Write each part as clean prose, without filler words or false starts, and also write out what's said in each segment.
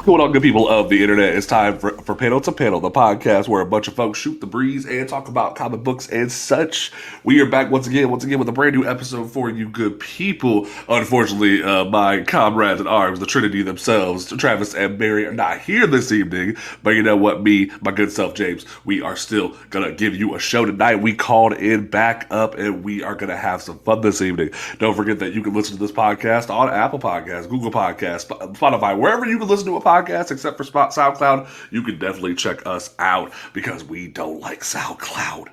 Going on, good people of the internet? It's time for Panel to Panel, the podcast where a bunch of folks shoot the breeze and talk about comic books and such. We are back once again with a brand new episode for you good people. Unfortunately, my comrades in arms, the Trinity themselves, Travis and Barry, are not here this evening. But you know what? Me, my good self, James, we are still gonna give you a show tonight. We called in back up and we are gonna have some fun this evening. Don't forget that you can listen to this podcast on Apple Podcasts, Google Podcasts, Spotify, wherever you can listen to a podcast except for SoundCloud. You can definitely check us out because we don't like SoundCloud.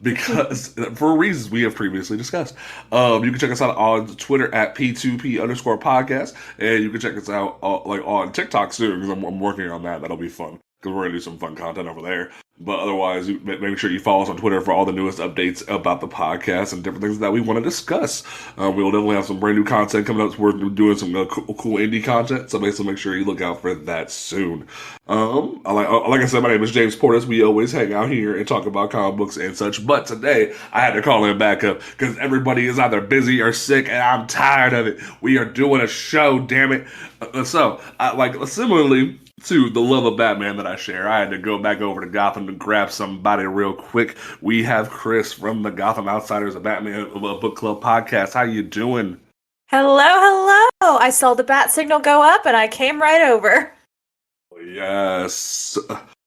Because for reasons we have previously discussed. You can check us out on Twitter at P2P_podcast, and you can check us out on TikTok soon because I'm working on that. That'll be fun because we're gonna do some fun content over there. But otherwise, make sure you follow us on Twitter for all the newest updates about the podcast and different things that we want to discuss. We will definitely have some brand new content coming up. We're doing some cool indie content, so make sure you look out for that soon. Like I said, my name is James Portis. We always hang out here and talk about comic books and such. But today, I had to call in back up because everybody is either busy or sick, and I'm tired of it. We are doing a show, damn it. Similarly to the love of Batman that I share, I had to go back over to Gotham to grab somebody real quick. We have Chris from the Gotham Outsiders, a Batman Bookclub podcast. How you doing? Hello. I saw the bat signal go up and I came right over. Yes.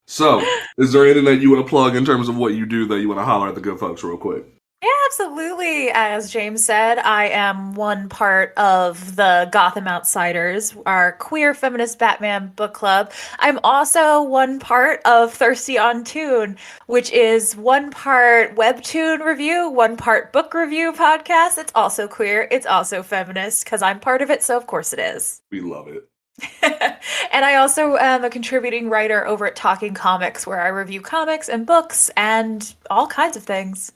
So, is there anything that you want to plug in terms of what you do that you want to holler at the good folks real quick? Yeah, absolutely. As James said, I am one part of the Gotham Outsiders, our queer feminist Batman book club. I'm also one part of Thirsty on Tune, which is one part webtoon review, one part book review podcast. It's also queer. It's also feminist because I'm part of it, so of course it is. We love it. And I also am a contributing writer over at Talking Comics, where I review comics and books and all kinds of things.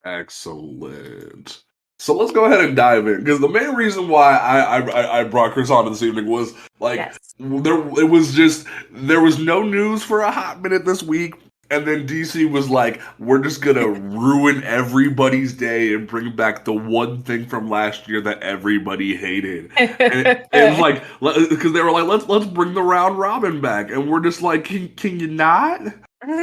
Excellent. So let's go ahead and dive in, because the main reason why I brought Chris on this evening was there was no news for a hot minute this week, and then DC was like, we're just gonna ruin everybody's day and bring back the one thing from last year that everybody hated, and like, because they were like, let's bring the round robin back, and we're just like, can you not?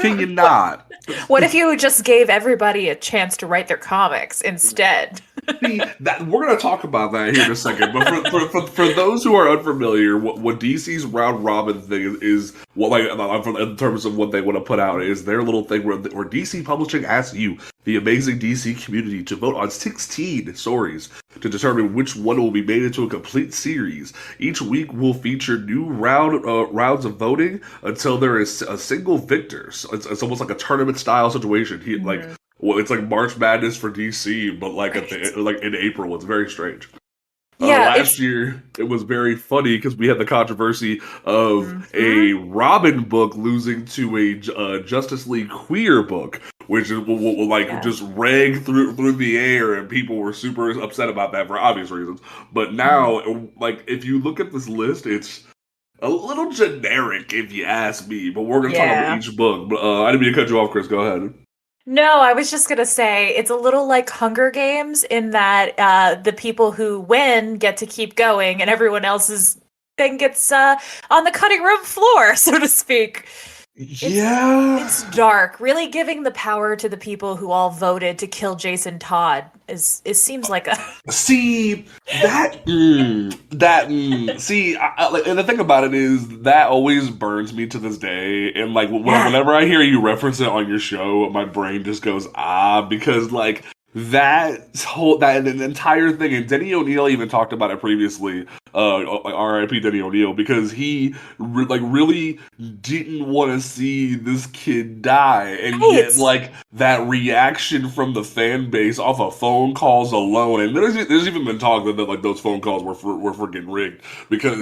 Can you not? What if you just gave everybody a chance to write their comics instead? See, we're going to talk about that here in a second. But for those who are unfamiliar, what DC's round robin thing is in terms of what they want to put out, is their little thing where DC Publishing asks you, the amazing DC community, to vote on 16 stories to determine which one will be made into a complete series. Each week will feature new rounds of voting until there is a single victor. So it's almost like a tournament-style situation. It's like March Madness for DC, but in April. It's very strange. Last year, it was very funny because we had the controversy of a Robin book losing to a Justice League queer book, which just rang through the air, and people were super upset about that for obvious reasons. But now, if you look at this list, it's a little generic, if you ask me. But we're going to talk about each book. But I didn't mean to cut you off, Chris. Go ahead. No, I was just going to say it's a little like Hunger Games in that the people who win get to keep going and everyone else's thing gets on the cutting room floor, so to speak. It's dark. Really giving the power to the people who all voted to kill Jason Todd seems like a... See, and the thing about it is that always burns me to this day, and whenever I hear you reference it on your show, my brain just goes, because that entire thing, and Denny O'Neil even talked about it previously, R.I.P. Denny O'Neil, because he really didn't want to see this kid die, and yet that reaction from the fan base off of phone calls alone, and there's even been talk that those phone calls were freaking rigged, because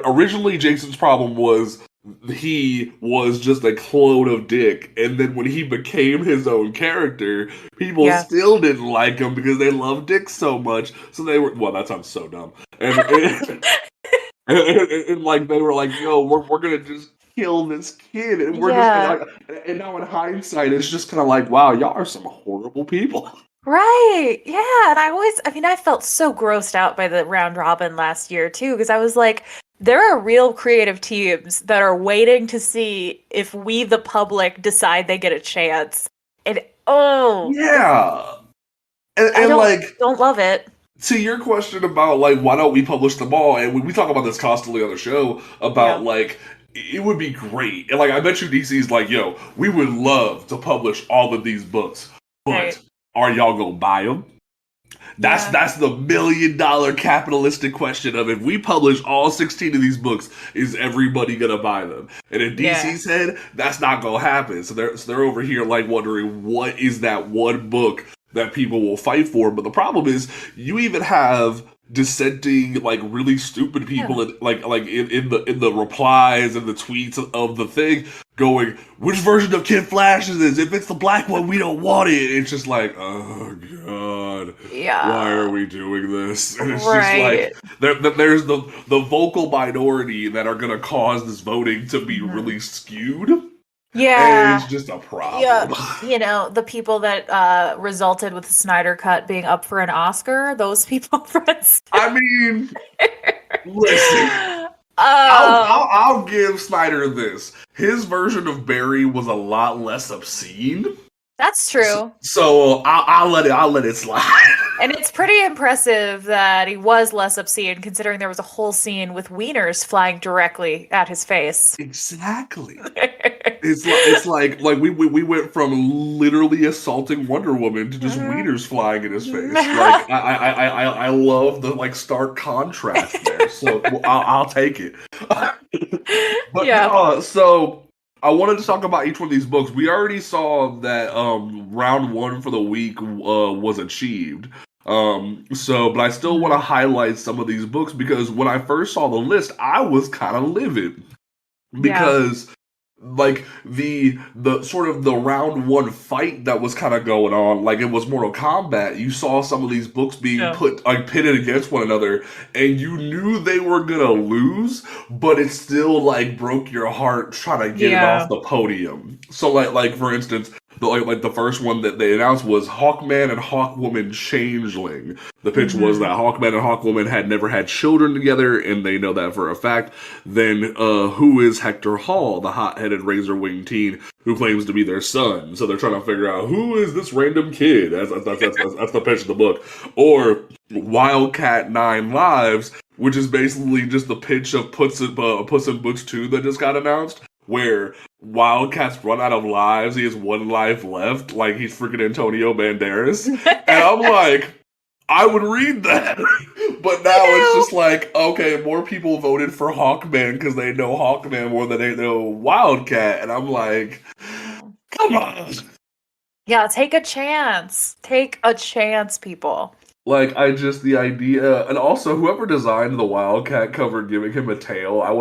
originally Jason's problem was he was just a clone of Dick, and then when he became his own character, people still didn't like him because they loved Dick so much. So they were, that sounds so dumb, and they were like, "Yo, we're gonna just kill this kid," and we're just and now in hindsight, it's just kind of like, wow, y'all are some horrible people. Right. Yeah. And I felt so grossed out by the round robin last year too, because I was like, there are real creative teams that are waiting to see if we, the public, decide they get a chance. And Yeah. I And like, don't love it. to your question about like why don't we publish them all, and we talk about this constantly on the show Yeah. about like it would be great, and like I bet you DC's like, yo, we would love to publish all of these books, but Right. are y'all gonna buy them? Yeah. That's the $1 million capitalistic question of if we publish all 16 of these books, is everybody gonna buy them? And in Yeah. DC said that's not gonna happen. So they're over here like wondering what is that one book that people will fight for. But the problem is you even have dissenting like really stupid people Yeah. in the replies and the tweets of the thing going, which version of Kid Flash is this? If it's the black one, we don't want it. It's just like, oh god, why Yeah. are we doing this? And it's just Right. like there's the vocal minority that are gonna cause this voting to be Mhm. really skewed. And Yeah. it's just a Yeah. problem. You know, the people that resulted with the Snyder Cut being up for an Oscar, those people, for instance. I mean, listen. Oh. I'll give Snyder this. His version of Barry was a lot less obscene. That's true. So I'll let it slide. And it's pretty impressive that he was less obscene, considering there was a whole scene with wieners flying directly at his face. Exactly. It's like we went from literally assaulting Wonder Woman to just wieners flying in his face. Like I love the like stark contrast there. So I'll take it. But Yeah. so I wanted to talk about each one of these books. We already saw that round one for the week was achieved. But I still want to highlight some of these books because when I first saw the list, I was kind of livid because like the sort of the round one fight that was kind of going on, like it was Mortal Kombat. You saw some of these books being put like pitted against one another, and you knew they were gonna lose, but it still like broke your heart trying to get it off the podium. So like for instance, the first one that they announced was Hawkman and Hawkwoman Changeling. The pitch was that Hawkman and Hawkwoman had never had children together, and they know that for a fact. Then, who is Hector Hall, the hot-headed razor-winged teen who claims to be their son? So they're trying to figure out who is this random kid. That's the pitch of the book. Or Wildcat 9 Lives, which is basically just the pitch of Puss in Boots 2 that just got announced, where Wildcat's run out of lives. He has one life left, like he's freaking Antonio Banderas. And I'm like, I would read that. But now it's just like, okay, more people voted for Hawkman because they know Hawkman more than they know Wildcat. And I'm like, come on. Yeah, take a chance. Take a chance, people. Like, the idea, and also whoever designed the Wildcat cover giving him a tail, I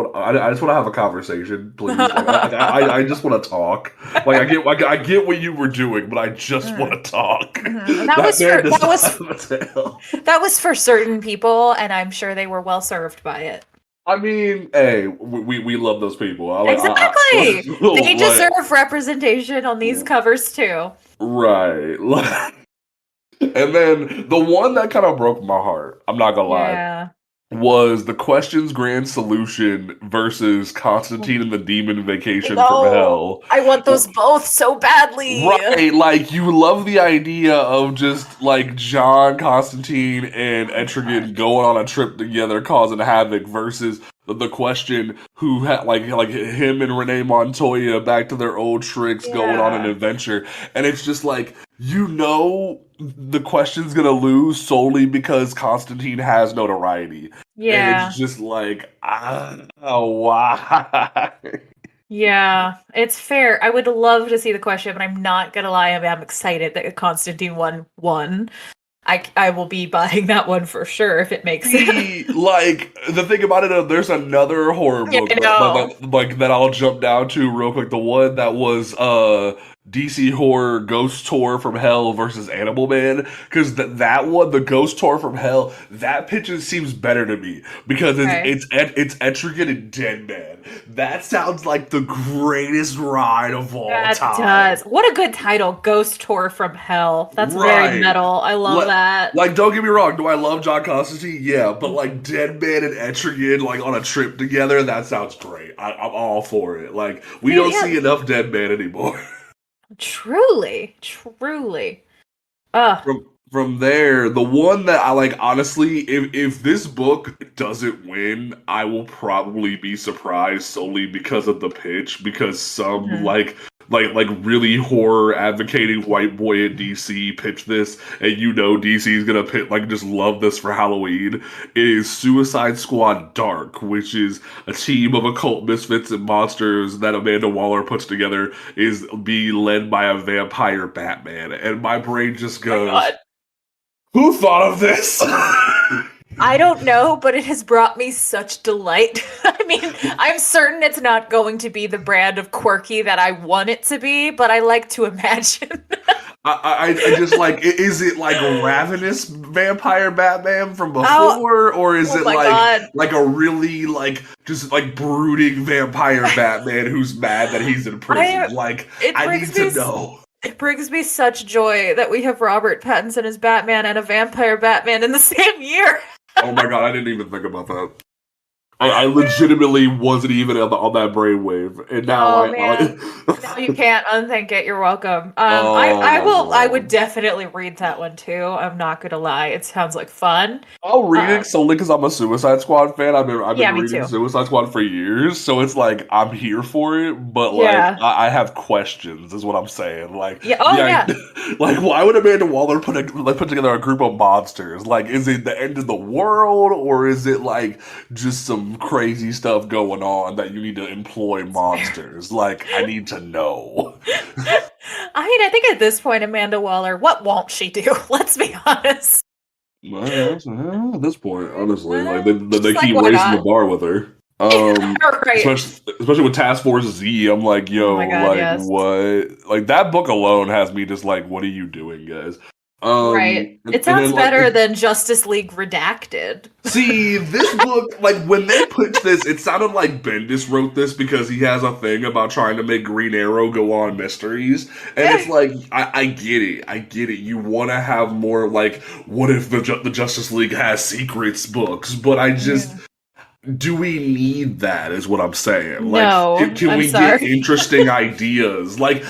just want to have a conversation, please. Like, I just want to talk. Like, I get what you were doing, but I just want to talk. That was for certain people, and I'm sure they were well served by it. I mean, hey, we love those people. Exactly. They deserve representation on these covers too. Right. And then the one that kind of broke my heart, I'm not gonna lie, was the Question's Grand Solution versus Constantine and the Demon Vacation from Hell. I want those both so badly. Right, like you love the idea of just like John Constantine and Etrigan going on a trip together causing havoc versus the Question who had like him and Renee Montoya back to their old tricks going on an adventure. And it's just like, you know, the Question's gonna lose solely because Constantine has notoriety. And it's just like, why? Yeah, it's fair. I would love to see the Question, but I'm not gonna lie, I'm excited that Constantine won. I will be buying that one for sure if it makes sense. Like, the thing about it, there's another horror book like that I'll jump down to real quick. The one that was DC Horror Ghost Tour from Hell versus Animal Man, because that one, the Ghost Tour from Hell, that picture seems better to me because Okay. it's Etrigan and Dead Man. That sounds like the greatest ride of all That time. does. What a good title, Ghost Tour from Hell. That's very Right. metal. I love Like, that. like, don't get me wrong. Do I love John Constantine? Yeah, but like Dead Man and Etrigan, like on a trip together, that sounds great. I'm all for it. Like, we See, don't yeah, see enough Dead Man anymore. truly, truly. Ugh. From there, the one that I like, honestly, if this book doesn't win, I will probably be surprised solely because of the pitch. Because some Mhm. like really horror advocating white boy at DC pitch this, and DC is gonna just love this for Halloween. Is Suicide Squad Dark, which is a team of occult misfits and monsters that Amanda Waller puts together, is be led by a vampire Batman, and my brain just My goes, God. who thought of this? I don't know, but it has brought me such delight. I mean, I'm certain it's not going to be the brand of quirky that I want it to be, but I like to imagine. I just like, is it like ravenous vampire Batman from Oh, before, or is oh it my God. like a really like just like brooding vampire Batman who's mad that he's in prison? I Like, it I brings need me to s- know. it brings me such joy that we have Robert Pattinson as Batman and a vampire Batman in the same year. Oh my god, I didn't even think about that. I legitimately wasn't even on that brainwave, and now Oh I. man. No, you can't unthink it. You're welcome. Oh I my will I would god. definitely read that one too. I'm not gonna lie. It sounds like fun. I'll read it Um, solely because I'm a Suicide Squad fan. I've been yeah, me reading too. Suicide Squad for years, so it's like I'm here for it. But like Yeah. I have questions, is what I'm saying. Like Yeah. Oh yeah. like why would Amanda Waller put together a group of monsters? Like, is it the end of the world, or is it like just some crazy stuff going on that you need to employ It's fair. monsters? Like, I need to know. I mean, I think at this point, Amanda Waller, what won't she do? Let's be honest. Well, at this point, honestly, like they She's like, keep why raising the not? bar with her. Right. Especially with Task Force Z, I'm like, Oh yo, my God, like yes. what? Like that book alone has me just like, what are you doing, guys? Right. It And then sounds like better than Justice League Redacted. see, this book, like when they pitched this, it sounded like Bendis wrote this because he has a thing about trying to make Green Arrow go on mysteries. And it's like, I get it. I get it. You want to have more, like, what if the Justice League has secrets books? But I just, Yeah. do we need that is what I'm saying. Like, No, can I'm we get sorry. interesting ideas? Like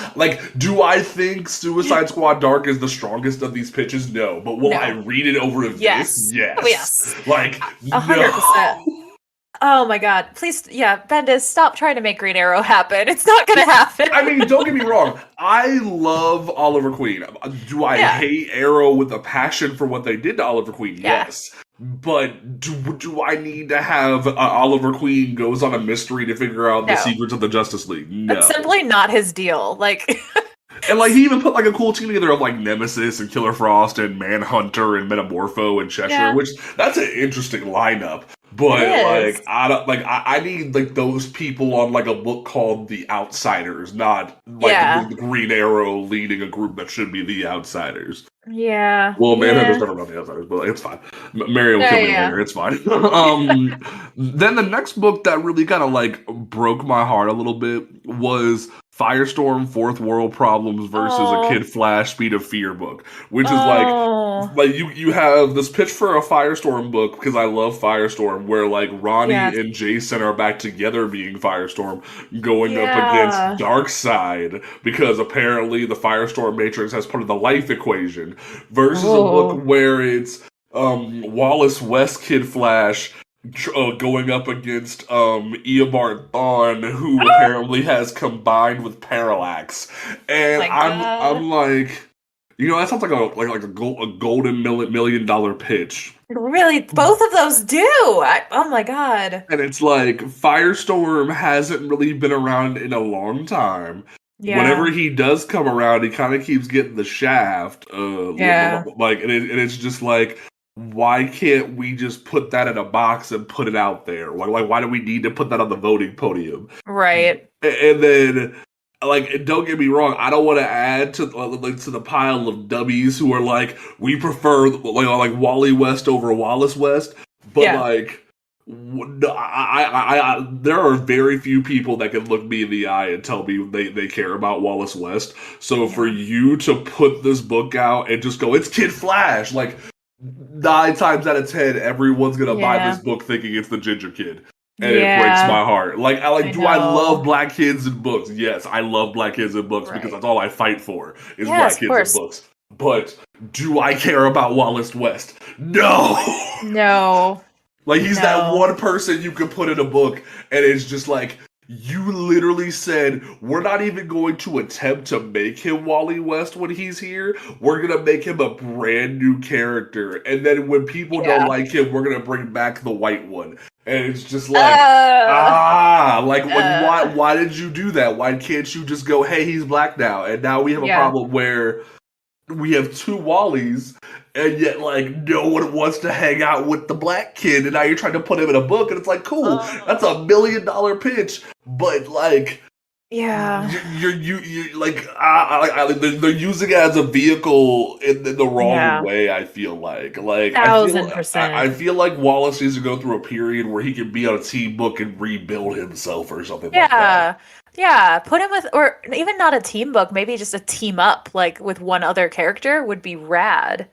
do I think Suicide Squad Dark is the strongest of these pitches? No. But will I No. read it over this? Yes. Oh Yes. yes. Like, 100%. no. Oh my God. Please, yeah, Bendis, stop trying to make Green Arrow happen. It's not gonna happen. I mean, don't get me wrong. I love Oliver Queen. Do I Yeah. hate Arrow with a passion for what they did to Oliver Queen? Yeah. Yes. But do I need to have Oliver Queen goes on a mystery to figure out the No. secrets of the Justice League? That's No. simply not his deal. Like And like he even put like a cool team together of like Nemesis and Killer Frost and Manhunter and Metamorpho and Cheshire, yeah, which that's an interesting lineup. it But is. like I need like those people on like a book called The Outsiders, not like Yeah. the Green Arrow leading a group that should be The Outsiders. Yeah. Well, Manhunter's Yeah. never on The Outsiders, but it's fine. Mary will Yeah, kill me yeah. later. It's fine. Then the next book that really kind of like broke my heart a little bit was Firestorm: Fourth World Problems versus a Oh. Kid Flash Speed of Fear book, which is Oh. like you have this pitch for a Firestorm book because I love Firestorm, where like Ronnie Yes. and Jason are back together being Firestorm, going up against Yeah. Darkseid because apparently the Firestorm Matrix has part of the life equation, versus a book Oh. where it's Wallace West Kid Flash going up against Eobard Thawne, who apparently has combined with Parallax, and My God. I'm like, that sounds like a golden $1 million pitch. Really, both of those do. Oh my God. And it's like Firestorm hasn't really been around in a long time. Whenever Yeah. he does come around, he kind of keeps getting the shaft. Yeah. Like, and it's just like, why can't we just put that in a box and put it out there? Why do we need to put that on the voting podium? Right. And then like, don't get me wrong, I don't want to add to to the pile of dummies who are like, we prefer like Wally West over Wallace West, but Yeah. like, there are very few people that can look me in the eye and tell me they care about Wallace West. So for Yeah. you to put this book out and just go, it's Kid Flash, like 9 times out of 10, everyone's gonna buy this Yeah. book thinking it's the Ginger Kid. And it breaks Yeah. my heart. Like, I do I love know. black kids in books? Yes, I love black kids in books because Right. that's all I fight for is Yes, black of kids in course. books. But do I care about Wallace West? No. No. Like, he's that No. one person you could put in a book, and it's just like, you literally said, we're not even going to attempt to make him Wally West when he's here. We're going to make him a brand new character. And then when people don't Yeah. like him, we're going to bring back the white one. And it's just like, why did you do that? Why can't you just go, hey, he's black now? And now we have a Yeah. problem where we have two Wallys, and yet, like, no one wants to hang out with the black kid, and now you're trying to put him in a book, and it's like, cool, that's $1 million pitch, but, like, Yeah. you like, they're using it as a vehicle in the wrong way, I feel like. Like, 1000%. I feel like Wallace needs to go through a period where he can be on a team book and rebuild himself or something like that. Yeah, put him with, or even not a team book, maybe just a team up, like with one other character would be rad.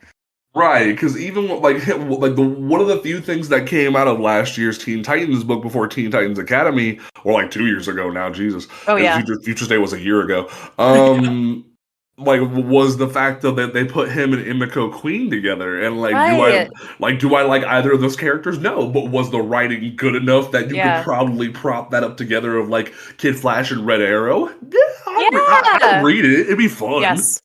Right, because even one of the few things that came out of last year's Teen Titans book before Teen Titans Academy, or like 2 years ago now, Jesus. Oh yeah, Future State was a year ago. Like, was the fact that they put him and Emiko Queen together, and like, do I like either of those characters? No, but was the writing good enough that you could probably prop that up together of like Kid Flash and Red Arrow? Yeah, I'd read it. It'd be fun. Yes,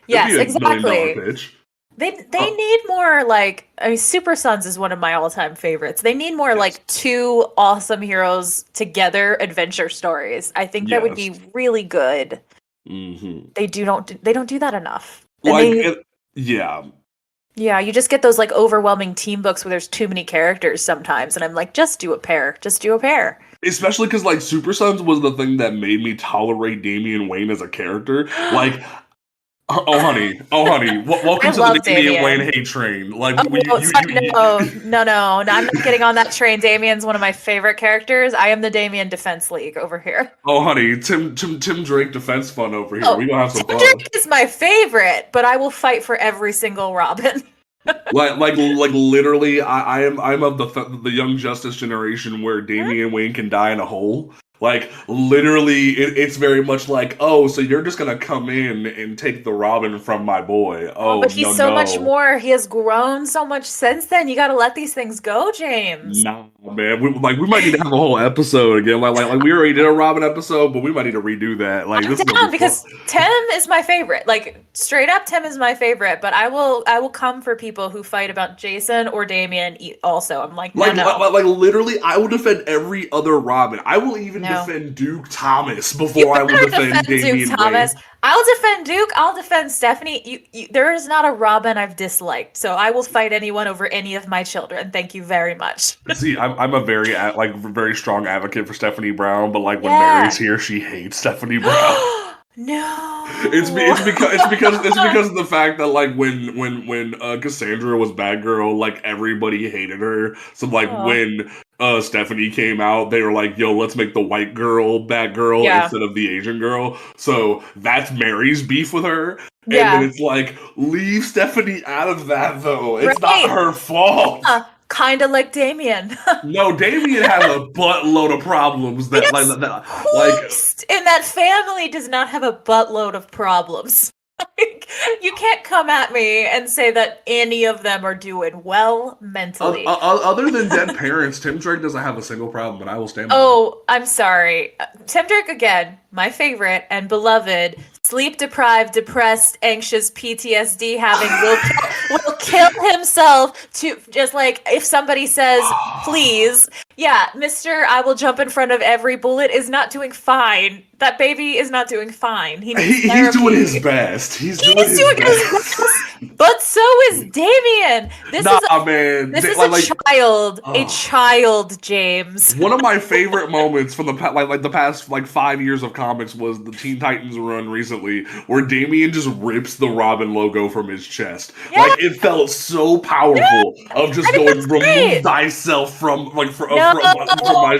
It'd be exactly. $1 million pitch. They need more, like, I mean, Super Sons is one of my all-time favorites. They need more like two awesome heroes together adventure stories. I think that would be really good. Mm-hmm. They don't do that enough. Yeah, you just get those like overwhelming team books where there's too many characters sometimes, and I'm like, just do a pair. Especially because like Super Sons was the thing that made me tolerate Damian Wayne as a character. Like, oh honey, welcome to the Damian Wayne hate train. Like, no, I'm not getting on that train. Damian's one of my favorite characters. I am the Damian Defense League over here. Oh honey, Tim Drake Defense Fun over here. We gonna have some fun. Tim Drake is my favorite, but I will fight for every single Robin. like literally, I'm of the Young Justice generation where Damian Wayne can die in a hole. Like, literally, it's very much like, oh, so you're just gonna come in and take the Robin from my boy. Oh, but he's so much more. He has grown so much since then. You gotta let these things go, James. Nah, man. We might need to have a whole episode again. Like we already did a Robin episode, but we might need to redo that. Like, this is down because Tim is my favorite. Like, straight up, Tim is my favorite. But I will come for people who fight about Jason or Damian also. I'm like, no. Like literally, I will defend every other Robin. I will even defend Duke Thomas before I will defend Damian Wayne. I'll defend Duke. I'll defend Stephanie. There is not a Robin I've disliked, so I will fight anyone over any of my children. Thank you very much. See, I'm a very strong advocate for Stephanie Brown, but like when Mary's here, she hates Stephanie Brown. No, it's because of the fact that like when Cassandra was Batgirl, like everybody hated her. So like when Stephanie came out, they were like, "Yo, let's make the white girl Batgirl instead of the Asian girl." So that's Mary's beef with her. And then it's like, leave Stephanie out of that though. It's not her fault. Kind of like Damian. No, Damian has a buttload of problems. Who in that family does not have a buttload of problems? Like, you can't come at me and say that any of them are doing well mentally. Other than dead parents, Tim Drake doesn't have a single problem, but I will stand by it. I'm sorry. Tim Drake, again, my favorite and beloved, sleep-deprived, depressed, anxious, PTSD having will kill himself to just like, if somebody says, please, Mr. I will jump in front of every bullet is not doing fine. That baby is not doing fine. He's doing his best. He's doing his best. But so is Damien. This is a child, James. One of my favorite moments from the past 5 years of comics was the Teen Titans run recently, where Damian just rips the Robin logo from his chest. Yeah. Like, it felt so powerful of just going, remove thyself from my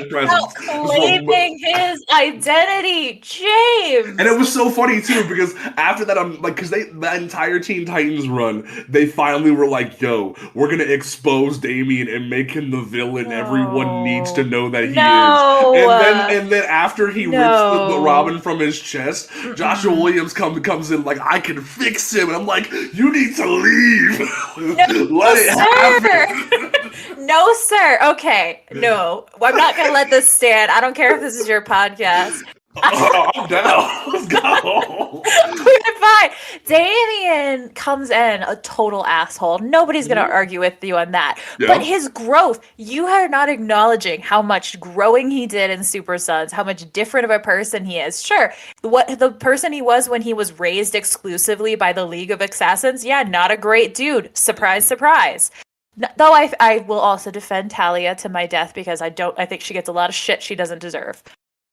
presence. Claiming his identity, James. And it was so funny too, because after that, I'm like, because that entire Teen Titans run, they finally were like, yo, we're gonna expose Damian and make him the villain everyone needs to know that he is. And then after he rips the Robin from his chest, Joshua Williams comes in like, I can fix him. And I'm like, you need to leave. Let it happen. No, sir. Okay. No. I'm not going to let this stand. I don't care if this is your podcast. I'm down. Let's go. Fine. Damien comes in a total asshole. Nobody's going to argue with you on that. Yeah. But his growth, you are not acknowledging how much growing he did in Super Sons, how much different of a person he is. Sure, what the person he was when he was raised exclusively by the League of Assassins, yeah, not a great dude. Surprise, surprise. Though I will also defend Talia to my death because I think she gets a lot of shit she doesn't deserve.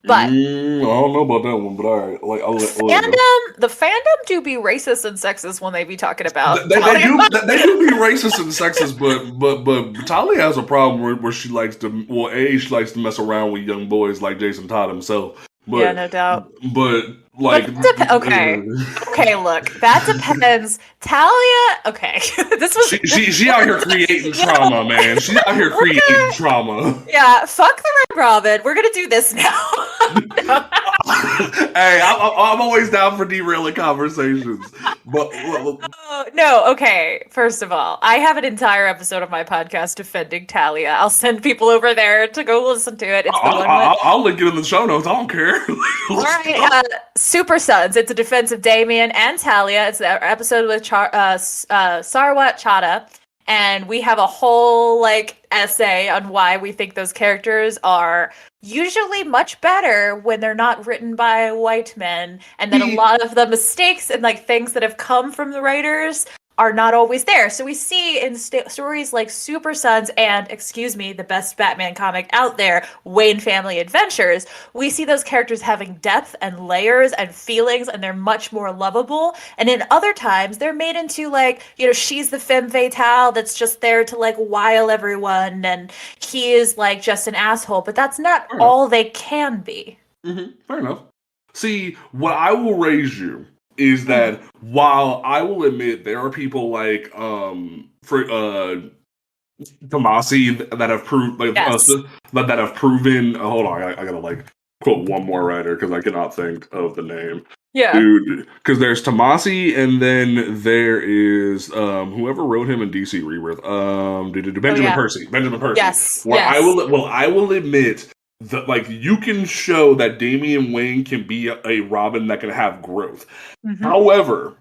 But I don't know about that one, but all right. The fandom do be racist and sexist when they be talking about. They do be racist and sexist, but Talia has a problem where she likes to. Well, she likes to mess around with young boys like Jason Todd himself. But, yeah, no doubt. But okay, look, that depends. Talia, okay, this was she out here creating trauma, man. She's out here creating trauma. Yeah, fuck the Red Robin. We're gonna do this now. Hey, I'm always down for derailing conversations. But no, okay. First of all, I have an entire episode of my podcast defending Talia. I'll send people over there to go listen to it. It's the one I'll link it in the show notes. I don't care. All right, Super Sons. It's a defense of Damien and Talia. It's an episode with Sarwat Chadha. And we have a whole essay on why we think those characters are usually much better when they're not written by white men, and then a lot of the mistakes and things that have come from the writers are not always there. So we see in stories like Super Sons and, the best Batman comic out there, Wayne Family Adventures, we see those characters having depth and layers and feelings, and they're much more lovable. And in other times, they're made into she's the femme fatale that's just there to wile everyone, and he is just an asshole. But that's not all they can be. Mm-hmm. Fair enough. See, what I will raise you is that while I will admit there are people like Tomasi that have proved that have proven. Hold on, I gotta quote one more writer because I cannot think of the name. Yeah, dude. Because there's Tomasi, and then there is whoever wrote him in DC Rebirth. Benjamin Percy. Benjamin Percy. Yes. I will admit that you can show that Damian Wayne can be a Robin that can have growth. Mm-hmm. However,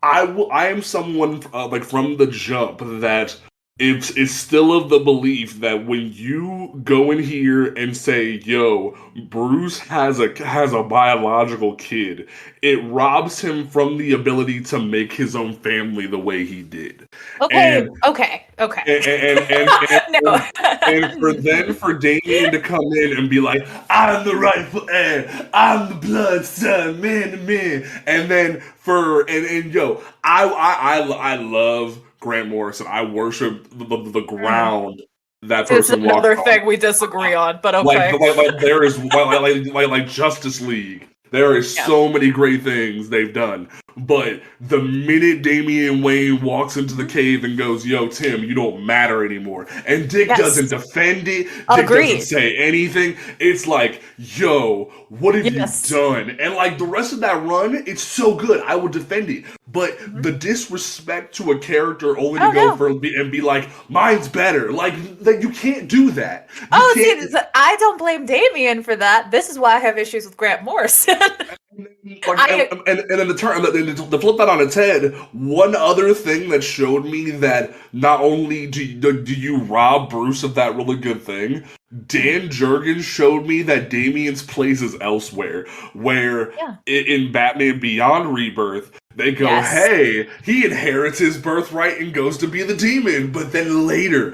I am someone from the jump that it's still of the belief that when you go in here and say, yo, Bruce has a biological kid, it robs him from the ability to make his own family the way he did. Okay. And for Damien to come in and be like, I'm the rightful heir, I'm the blood son, man to man. And then I love Grant Morrison. I worship the ground that person walks on. It's another thing we disagree on, but okay. There is like Justice League. There is so many great things they've done. But the minute Damian Wayne walks into the cave and goes, yo, Tim, you don't matter anymore. And Dick doesn't defend it. Dick doesn't say anything. It's like, yo, what have you done? And the rest of that run, it's so good. I would defend it. But the disrespect to a character only to go for and be like, mine's better. You can't do that. I don't blame Damien for that. This is why I have issues with Grant Morrison. And then to flip that on its head, one other thing that showed me that not only do you rob Bruce of that really good thing, Dan Jurgens showed me that Damien's place is elsewhere. Where in Batman Beyond Rebirth, They go, Yes. hey, he inherits his birthright and goes to be the demon. But then later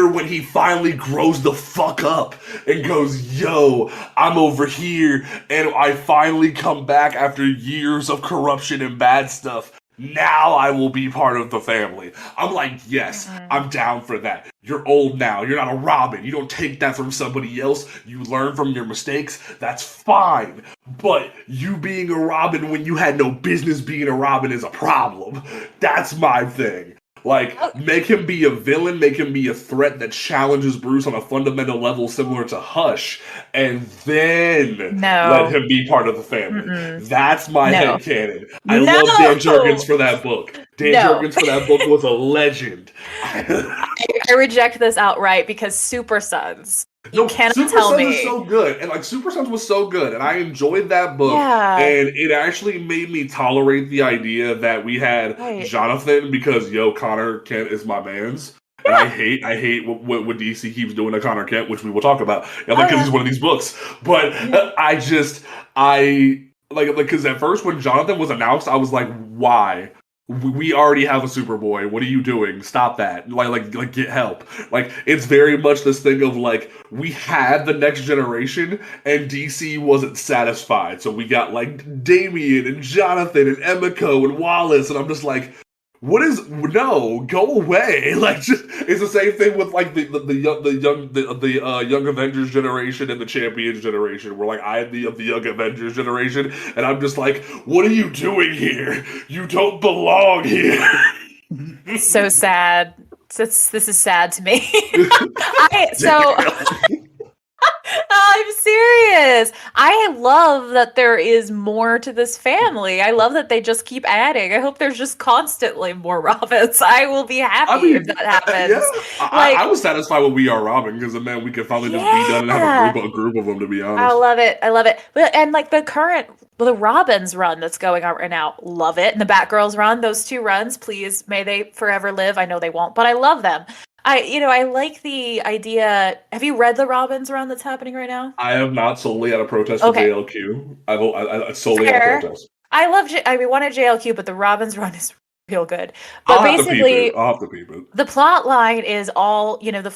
when he finally grows the fuck up and goes, yo, I'm over here and I finally come back after years of corruption and bad stuff. Now I will be part of the family. I'm like, yes, Mm-mm. I'm down for that. You're old now. You're not a Robin. You don't take that from somebody else. You learn from your mistakes. That's fine. But you being a Robin when you had no business being a Robin is a problem. That's my thing. Like, Oh, make him be a villain, make him be a threat that challenges Bruce on a fundamental level similar to Hush, and then let no. him be part of the family. Mm-mm. That's my No. headcanon. I love Dan Jurgens No. for that book. Dan No. Jurgens for that book was a legend. I reject this outright because Super Sons. You No, cannot Super tell Sons is me. so good, and like Super Sons was so good, and I enjoyed that book, Yeah. and it actually made me tolerate the idea that we had Right. Jonathan because Connor Kent is my man's, and I hate what DC keeps doing to Connor Kent, which we will talk about, Oh because yeah. he's one of these books. But Yeah. I like because at first when Jonathan was announced, I was like, why? We already have a Superboy. What are you doing? Stop that. Like get help. Like it's very much this thing of like we had the next generation and DC wasn't satisfied. So we got like Damian and Jonathan and Emiko and Wallace and I'm just like no, go away. Like just it's the same thing with like the young Avengers generation and the Champions generation. Where like I am the young Avengers generation, and I'm just like, what are you doing here? You don't belong here. So sad. This is sad to me. I'm serious. I love that there is more to this family. I love that they just keep adding. I hope there's just constantly more Robins. I will be happy if that happens. Yeah, I was satisfied with We Are Robin because man, we could finally just be done and have a group of them. To be honest, I love it. I love it. But and like the Robins run that's going on right now, love it. And the Batgirls run, those two runs, please, may they forever live. I know they won't, but I love them. I like the idea. Have you read the Robins run that's happening right now? I have not solely at a protest for Okay. JLQ. I solely at a protest. I love. I wanted JLQ, but the Robins run is real good. But I'll have to peep basically, it. I'll have to peep it. the plot line is all the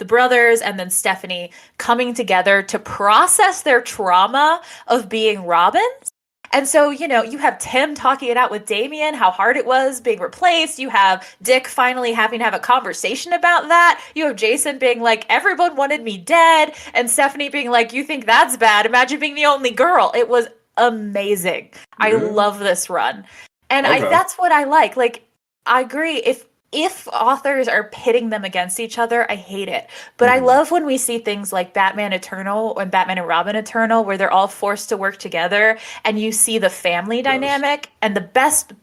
brothers and then Stephanie coming together to process their trauma of being Robins. And so, you have Tim talking it out with Damian, how hard it was being replaced. You have Dick finally having to have a conversation about that. You have Jason being like, everyone wanted me dead. And Stephanie being like, you think that's bad? Imagine being the only girl. It was amazing. Yeah. I love this run. And that's what I like. Like, I agree. If authors are pitting them against each other, I hate it. But I love when we see things like Batman Eternal and Batman and Robin Eternal, where they're all forced to work together and you see the family dynamic. And the best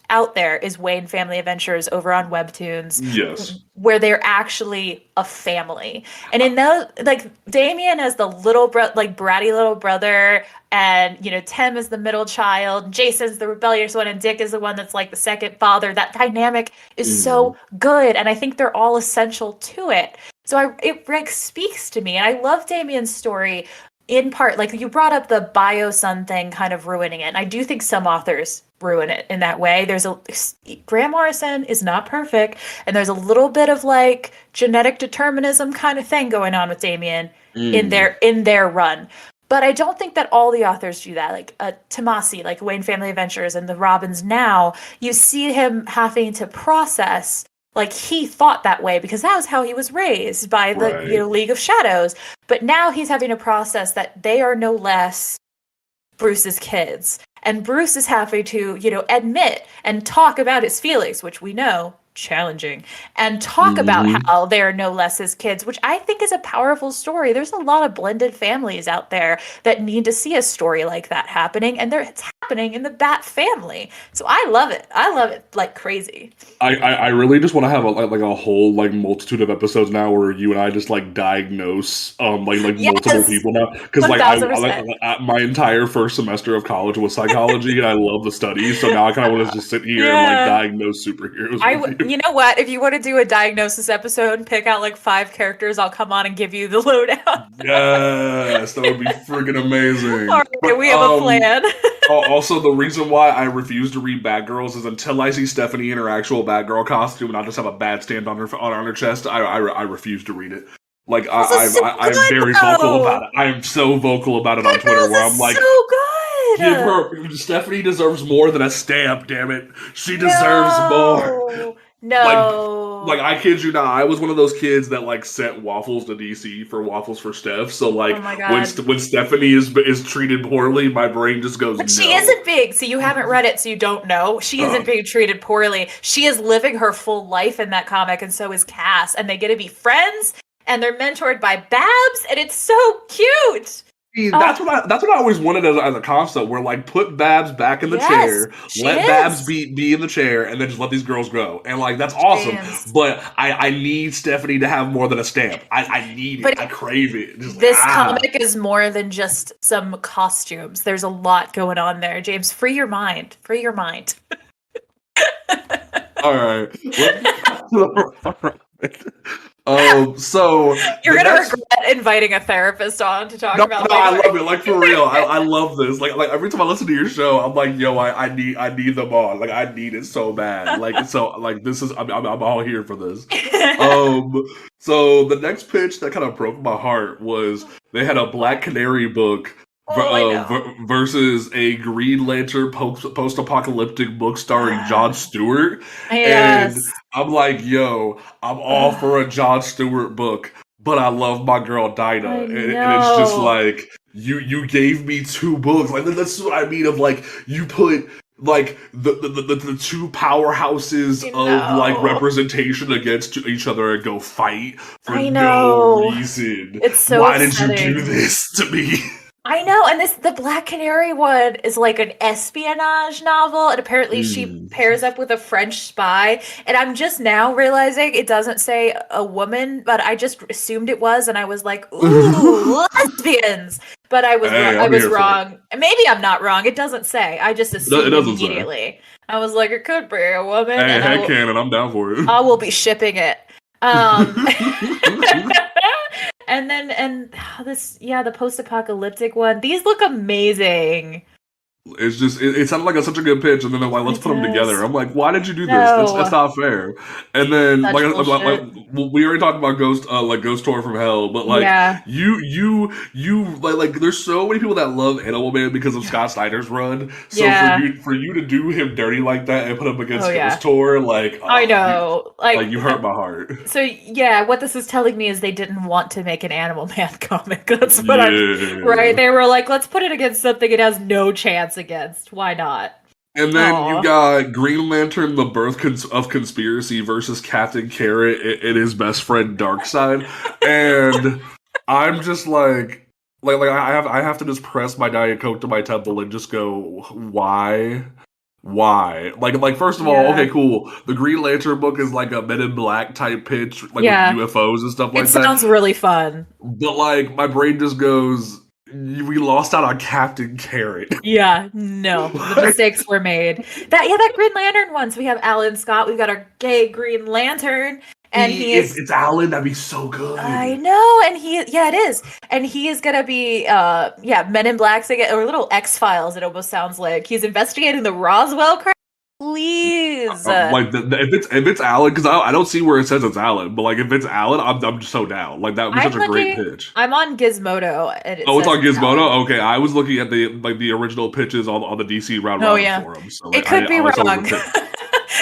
out there is Wayne Family Adventures over on Webtoons. Yes. Where they're actually a family. And in those, like, Damian as the bratty little brother, and, Tim is the middle child, Jason's the rebellious one, and Dick is the one that's like the second father. That dynamic is so good, and I think they're all essential to it. So it like speaks to me, and I love Damian's story in part. Like you brought up the bio son thing kind of ruining it, and I do think some authors ruin it in that way. Grant Morrison is not perfect, and there's a little bit of like genetic determinism kind of thing going on with Damian in their run. But I don't think that all the authors do that. Like Tomasi, like Wayne Family Adventures and the Robins now, you see him having to process, like he thought that way because that was how he was raised by the League of Shadows. But now he's having to process that they are no less Bruce's kids. And Bruce is having to, admit and talk about his feelings, which we know, challenging, and talk about how they're no less his kids, which I think is a powerful story. There's a lot of blended families out there that need to see a story like that happening, and it's happening in the Bat family. So I love it. I love it like crazy. I really just want to have a whole like multitude of episodes now where you and I just like diagnose multiple people now, because like I my entire first semester of college was psychology and I love the studies, so now I kind of want to just sit here and like diagnose superheroes. You know what? If you want to do a diagnosis episode and pick out like 5 characters, I'll come on and give you the lowdown. Yes, that would be freaking amazing. All right, we have a plan. Also, the reason why I refuse to read Batgirls is until I see Stephanie in her actual Batgirl costume and I just have a bat stand on her chest, I refuse to read it. Like Girls is so I'm good very vocal about though. it. I am so vocal about it on Good Twitter, Girls where is I'm like, so give good. her Stephanie deserves more than a stamp. Damn it, she deserves more. No, Like, no. I kid you not, I was one of those kids that like sent waffles to DC for waffles for Steph. So Oh like my God. when Stephanie is treated poorly, my brain just goes But she no. isn't being, so you haven't read it, so you don't know. She isn't being treated poorly. She is living her full life in that comic, and so is Cass. And they get to be friends, and they're mentored by Babs, and it's so cute. See, Oh, that's what I always wanted as a concept. Where like put Babs back in the yes, chair, she let Babs is. be in the chair, and then just let these girls go. And like that's awesome. James. But I need Stephanie to have more than a stamp. I need it. But I crave it. Just this comic is more than just some costumes. There's a lot going on there. James, free your mind. Free your mind. All right. So You're the gonna next regret inviting a therapist on to talk no, about no, I like love it. Like for real, I love this. Like every time I listen to your show, I'm like, yo, I need them on. Like I need it so bad. Like so, like this is I'm all here for this. Um, so the next pitch that kind of broke my heart was they had a Black Canary book Oh, I know. versus a Green Lantern post apocalyptic book starring Jon Stewart, and Yes. I'm like, yo, I'm all for a Jon Stewart book, but I love my girl Dinah, I and it's just know. like you gave me two books. Like that's what I mean of like you put like the two powerhouses I of like know. representation against each other and go fight for I no know. reason. It's so Why did you do upsetting. this to me? I know, and the Black Canary one is like an espionage novel, and apparently she Mm. pairs up with a French spy. And I'm just now realizing it doesn't say a woman, but I just assumed it was, and I was like, "Ooh, lesbians!" But Hey, I I'm was here for it. wrong. And maybe I'm not wrong. It doesn't say. I just It assumed doesn't say. immediately. I was like, "It could be a woman," Hey, and head canon, I'm down for I will be shipping it. Um, it. and this, yeah, the post-apocalyptic one. These look amazing. It's just it sounded like such a good pitch, and then they're like, "Let's It put them together." does. I'm like, "Why did you do this? That's No, not fair." And then such like bullshit. we already talked about Ghost Tour from Hell, but like Yeah, you like there's so many people that love Animal Man because of Scott Snyder's run. So yeah. for you to do him dirty like that and put him Oh against yeah. Ghost Tour, like I you know. like you hurt my heart. So yeah, what this is telling me is they didn't want to make an Animal Man comic. That's what I'm right. Yeah. They were like, let's put it against something it has no chance against. Why not? And then you Oh, got Green Lantern: The Birth of Conspiracy versus Captain Carrot and his best friend Darkseid, and I'm just like I have to just press my Diet Coke to my temple and just go why like first of all, okay, yeah. cool, the Green Lantern book is like a Men in Black type pitch like with Yeah. UFOs and stuff It like that, sounds really fun. but like my brain just goes, we lost out on Captain Carrot. Yeah, no, the mistakes were made. That Green Lantern ones. We have Alan Scott. We've got our gay Green Lantern, and he If is. it's Alan, that'd be so I good. know, and yeah, it is, and he is gonna be yeah, Men in Black again, or little X Files. It almost sounds like he's investigating the Roswell crime. Please, Like if it's Alan, because I don't see where it says it's Alan, but like if it's Alan, I'm just so down. Like that would be I'm such a great looking. pitch. I'm on Gizmodo, and it Oh, it's says on it's Alan. Gizmodo. Okay, I was looking at the original pitches on the DC Round Oh Robin yeah, forum. So it like could be I saw it was wrong. a pitch.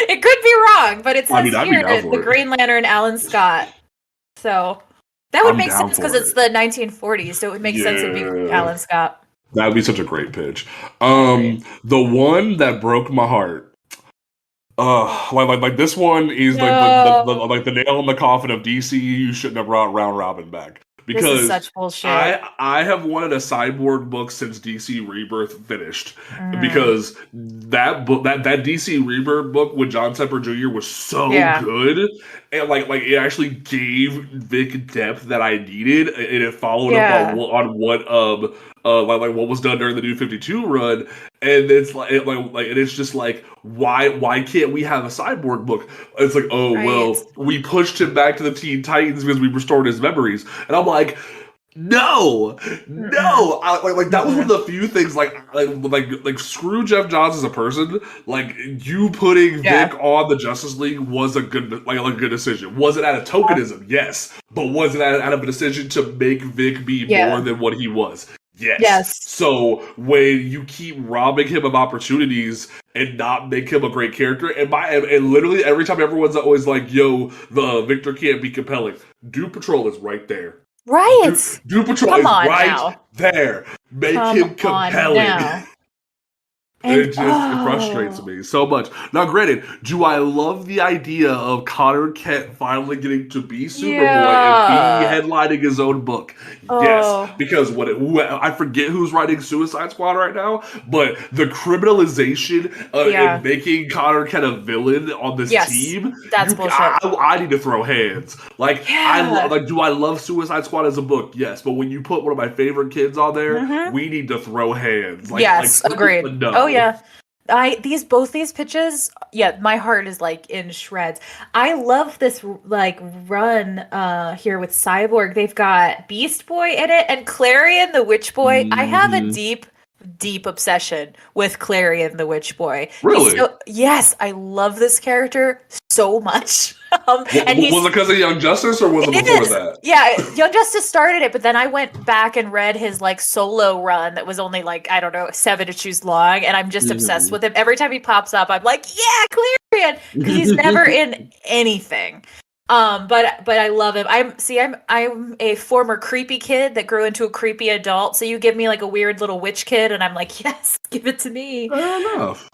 It could be wrong, but it I mean, says I'd be here down the for it. Green Lantern, Alan Scott. So that would I'm make down sense because for it's it. the 1940s, so it would make sense it'd be Yeah, Alan Scott. that would be such a great pitch. I agree. The one that broke my heart. Like this one is like No, the nail in the coffin of DC. You shouldn't have brought Round Robin back this is because such bullshit. I have wanted a Cyborg book since DC Rebirth finished, Mm, because that book that DC Rebirth book with John Tepper Jr. was so yeah, good, and like it actually gave Vic depth that I needed, and it followed up yeah, on what like what was done during the New 52 run, and it's like and it's just like why can't we have a Cyborg book? It's like, oh right. well, we pushed him back to the Teen Titans because we restored his memories, and I'm like, No, Mm-mm. no. Like that was one of Mm-mm. the few things. Like screw Jeff Johns as a person. Like you putting Yeah. Vic on the Justice League was a good decision. Was it out of tokenism? Yes, but was it out of a decision to make Vic be more Yeah. than what he was? Yes. Yes. So when you keep robbing him of opportunities and not make him a great character, and literally every time everyone's always like, "Yo, the Victor can't be compelling." Doom Patrol is right there. Right. Doom Patrol Come is on right now. there. Make Come him on compelling. now. And It frustrates me so much. Now, granted, do I love the idea of Connor Kent finally getting to be Superboy and be yeah. headlining his own book? Yes, Oh, because I forget who's writing Suicide Squad right now, but the criminalization and yeah. making Connor Kent a villain on this Yes. team, That's bullshit. I need to throw hands. Yeah. Do I love Suicide Squad as a book? Yes, but when you put one of my favorite kids on there, Mm-hmm. we need to throw hands. Yes, agreed. Oh No. yeah. I these both these pitches, yeah, my heart is like in shreds. I love this like run here with Cyborg. They've got Beast Boy in it and Clarion the Witch Boy. I have a Hmm. deep obsession with Clarion the Witch Boy. He's Really? so yes, I love this character so much. And Was he's it because of Young Justice or was it it before is. that? Yeah, Young Justice started it, but then I went back and read his like solo run that was only like, I don't know, 7 issues long, and I'm just obsessed Hmm. with him. Every time he pops up, I'm like, yeah, Clarion, because he's never in anything. But I love him. I'm a former creepy kid that grew into a creepy adult. So you give me like a weird little witch kid, and I'm like, yes, give it to me. Fair enough.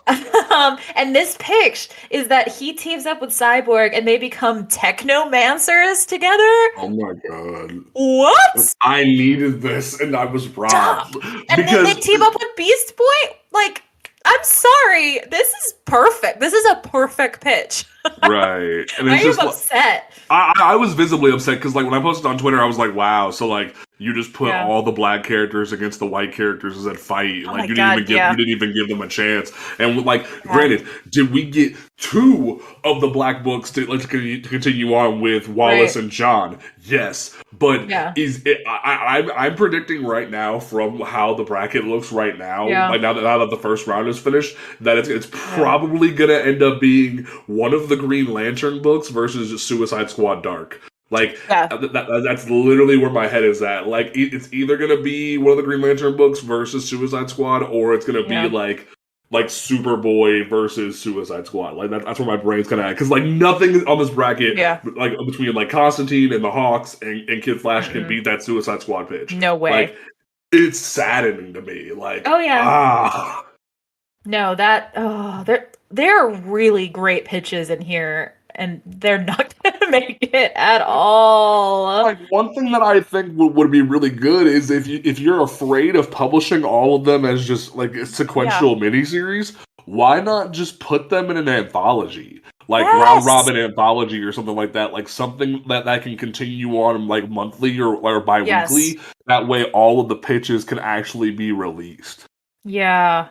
And this pitch is that he teams up with Cyborg and they become technomancers together. Oh my god. What? I needed this and I was robbed. Stop. And then they Because team up with Beast Boy? Like, I'm sorry. This is perfect. This is a perfect pitch. right. And I it's am just like upset. I was visibly upset because like when I posted on Twitter, I was like, "Wow!" So like you just put Yeah. all the black characters against the white characters as that fight. Oh Like my God, yeah. you didn't even give them a chance. And like, Yeah. granted, did we get two of the black books to continue on with Wallace Right. and John? Yes, but Yeah. I'm predicting right now from how the bracket looks right now, Yeah. like now that the first round is finished, that it's Yeah. probably gonna end up being one of the Green Lantern books versus Suicide Squad Dark. Like Yeah. that's literally where my head is at. Like it's either gonna be one of the Green Lantern books versus Suicide Squad, or it's gonna be Yeah. like Superboy versus Suicide Squad. Like that's where my brain's kind of at. Because like nothing on this bracket, Yeah. like between like Constantine and the Hawks and Kid Flash can Mm-mm. beat that Suicide Squad pitch. No way. Like it's saddening to me. Like Oh, yeah. ah. No, there are really great pitches in here, and they're not gonna make it at all. Like one thing that I think would be really good is if you're afraid of publishing all of them as just like a sequential miniseries, why not just put them in an anthology? Like round Yes. robin anthology or something like that, like something that can continue on like monthly or bi-weekly. Yes. That way all of the pitches can actually be released. Yeah.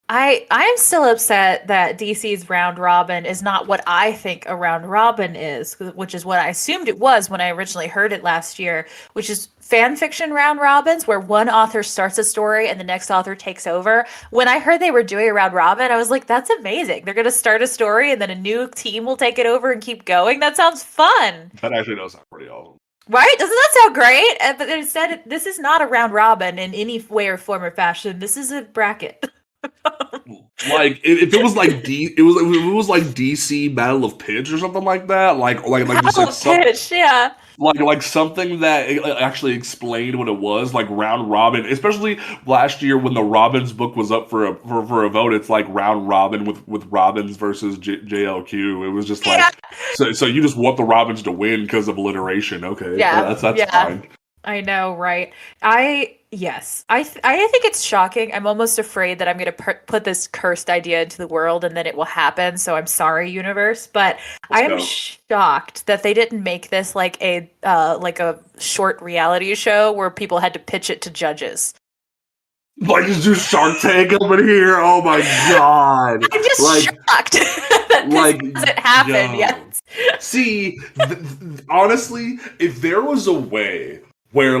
I'm still upset that DC's round robin is not what I think a round robin is, which is what I assumed it was when I originally heard it last year, which is fan fiction round robins where one author starts a story and the next author takes over. When I heard they were doing a round robin, I was like, that's amazing. They're going to start a story and then a new team will take it over and keep going. That sounds fun. That actually does sound pretty awesome. Right? Doesn't that sound great? But instead, this is not a round robin in any way or form or fashion. This is a bracket. Like if it was like if it was like DC Battle of Pitch or something like that, like just like some, Pitch, yeah. like something that actually explained what it was, like round robin. Especially last year when the Robins book was up for a vote, it's like round robin with Robins versus JLQ. It was just like so you just want the Robins to win because of alliteration. Okay, Yeah, that's yeah. fine. I know, right? I think it's shocking. I'm almost afraid that I'm going to put this cursed idea into the world and then it will happen. So I'm sorry, universe, but I am shocked that they didn't make this like a short reality show where people had to pitch it to judges. Like just do Shark Tank up in here. Oh my god! I'm just shocked that this hasn't happened yet. See, honestly, if there was a way where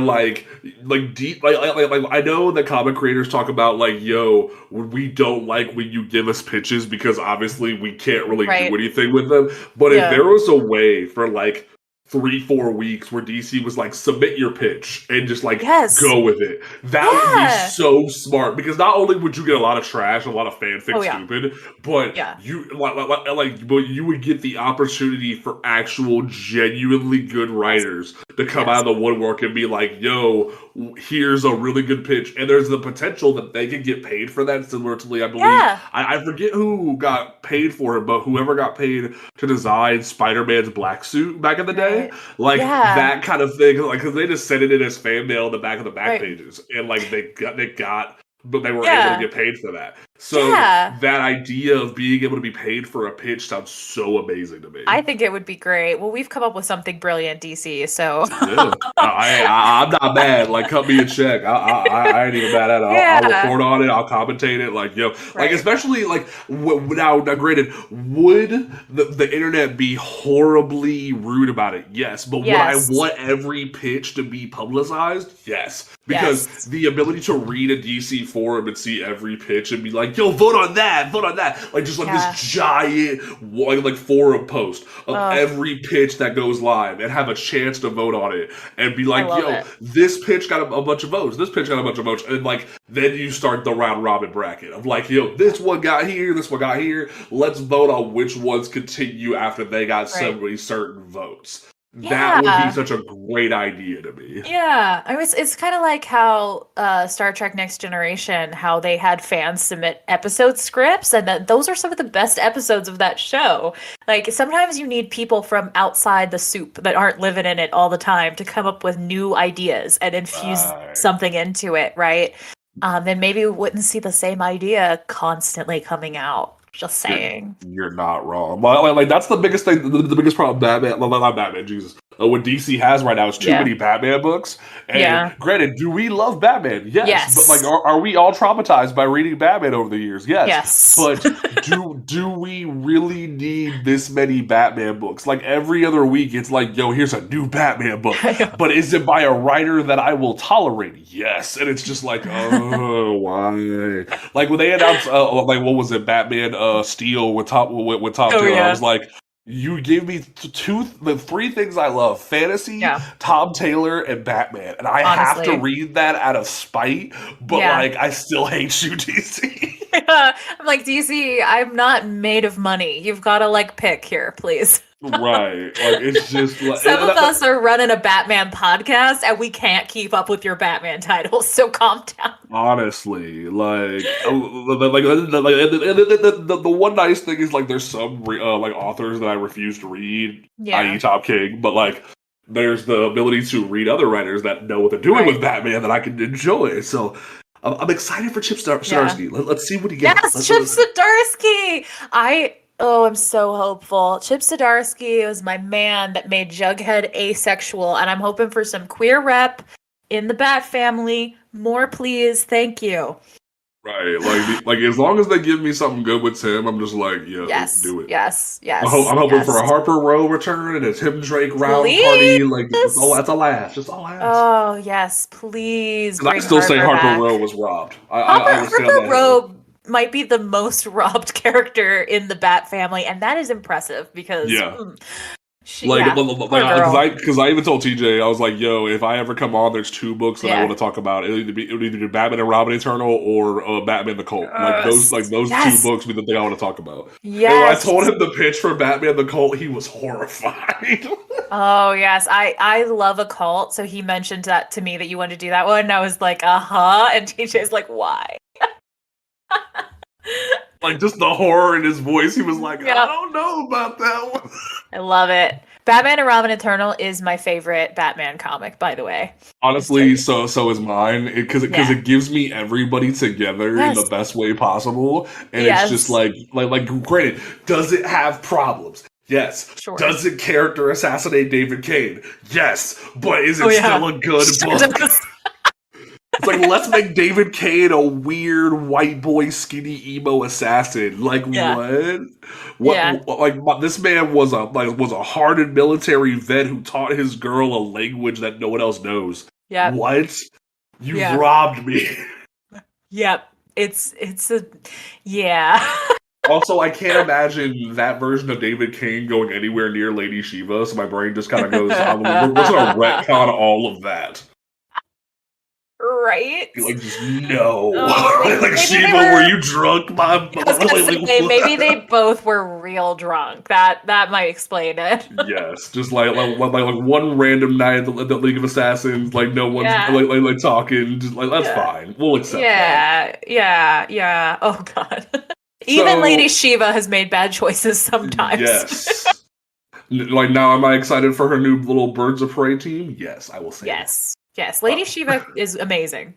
deep I know that comic creators talk about like, yo, we don't like when you give us pitches because obviously we can't really do Right. anything with them. But if Yeah. there was a way for like 3-4 weeks where DC was like, submit your pitch and just like Yes. go with it, that would be Yeah. so smart, because not only would you get a lot of trash, a lot of fanfic Oh yeah. stupid, but Yeah. but you would get the opportunity for actual genuinely good writers to come out of the woodwork and be like, yo, here's a really good pitch, and there's the potential that they could get paid for that, similar to, I believe, Yeah. I forget who got paid for it, but whoever got paid to design Spider-Man's black suit back in the day, like that kind of thing, like, because they just sent it in as fan mail in the back of the back pages, and like but they were able to get paid for that. So that idea of being able to be paid for a pitch sounds so amazing to me. I think it would be great. Well, we've come up with something brilliant, DC. So yeah, I'm not mad. Like, cut me a check. I ain't even mad at it. I'll report on it. I'll commentate it. Like, yo, like, especially like now, granted, would the internet be horribly rude about it? Yes, but would I want every pitch to be publicized? Yes. Because the ability to read a DC forum and see every pitch and be like, yo, vote on that, like just like this giant like forum post of every pitch that goes live and have a chance to vote on it and be like, yo, this pitch got a bunch of votes, this pitch got a bunch of votes, and like then you start the round robin bracket of like, yo, this one got here, this one got here, let's vote on which ones continue after they got certain votes. That would be such a great idea to me. Yeah. I mean, it's kind of like how Star Trek Next Generation, how they had fans submit episode scripts, and those are some of the best episodes of that show. Like, sometimes you need people from outside the soup that aren't living in it all the time to come up with new ideas and infuse something into it, right? Then maybe we wouldn't see the same idea constantly coming out. Just saying. You're not wrong. Like that's the biggest thing, the biggest problem not Batman, Jesus. What DC has right now is too many Batman books. And granted, do we love Batman? Yes. But like, are we all traumatized by reading Batman over the years? Yes. But do we really need this many Batman books? Like every other week, it's like, yo, here's a new Batman book. But is it by a writer that I will tolerate? Yes. And it's just like, oh, why? Like when they announced, like what was it, Batman Steel with Tom Taylor, I was like, you gave me the three things I love: fantasy, Tom Taylor, and Batman. And I have to read that out of spite, but like I still hate you, DC. I'm like, DC, I'm not made of money. You've got to like pick here, please. Right. Like it's just like, some of us are running a Batman podcast and we can't keep up with your Batman titles, so calm down. Honestly, like the one nice thing is like there's some like authors that I refuse to read, i.e. Top King, but like there's the ability to read other writers that know what they're doing with Batman that I can enjoy. So I'm excited for Chip Zdarsky. Let's see what he gets. Yes, Chip Zdarsky! I'm so hopeful. Chip Zdarsky was my man that made Jughead asexual, and I'm hoping for some queer rep in the Bat family. More, please. Thank you. Right, like as long as they give me something good with Tim, I'm just like, do it. Yes. I'm hoping for a Harper Row return and a Tim Drake round party. Like that's a laugh, just a laugh. Oh yes, please. I still say Harper Row was robbed. Harper Row might be the most robbed character in the Bat family, and that is impressive because because I even told TJ, I was like, yo, if I ever come on, there's two books that I want to talk about. It would either be Batman and Robin Eternal or Batman the Cult. Those two books be the thing I want to talk about. Yes. And when I told him the pitch for Batman the Cult, he was horrified. Oh yes, I love a cult. So he mentioned that to me that you wanted to do that one, and I was like, and TJ's like, why? Like just the horror in his voice, he was like, I don't know about that one. I love it. Batman and Robin Eternal is my favorite Batman comic, by the way. Honestly, so is mine, because it gives me everybody together in the best way possible, and it's just like granted, does it have problems? Yes. Sure. Does it character assassinate David Cage? Yes. But is it still a good book? It's like, let's make David Cage a weird white boy skinny emo assassin. Like what? Like this man was a hardened military vet who taught his girl a language that no one else knows. Yep. What? You've Yep. robbed me. Yep. It's a yeah. Also, I can't imagine that version of David Kane going anywhere near Lady Shiva, so my brain just kind of goes, we're just gonna retcon all of that. Right? Like, just no. Oh, Like, maybe they Shiva, were were. you drunk, my I was gonna say maybe like, they both were real drunk. That might explain it. yes, just like one random night at the League of Assassins, like no one's Yeah. like talking, just like that's Yeah. fine. We'll accept that. Yeah. Yeah. Yeah. Oh God. Even Lady So Shiva has made bad choices sometimes. yes, like now, am I excited for her new little Birds of Prey team? Yes, I will say that. Yes. Yes. Lady Shiva is amazing.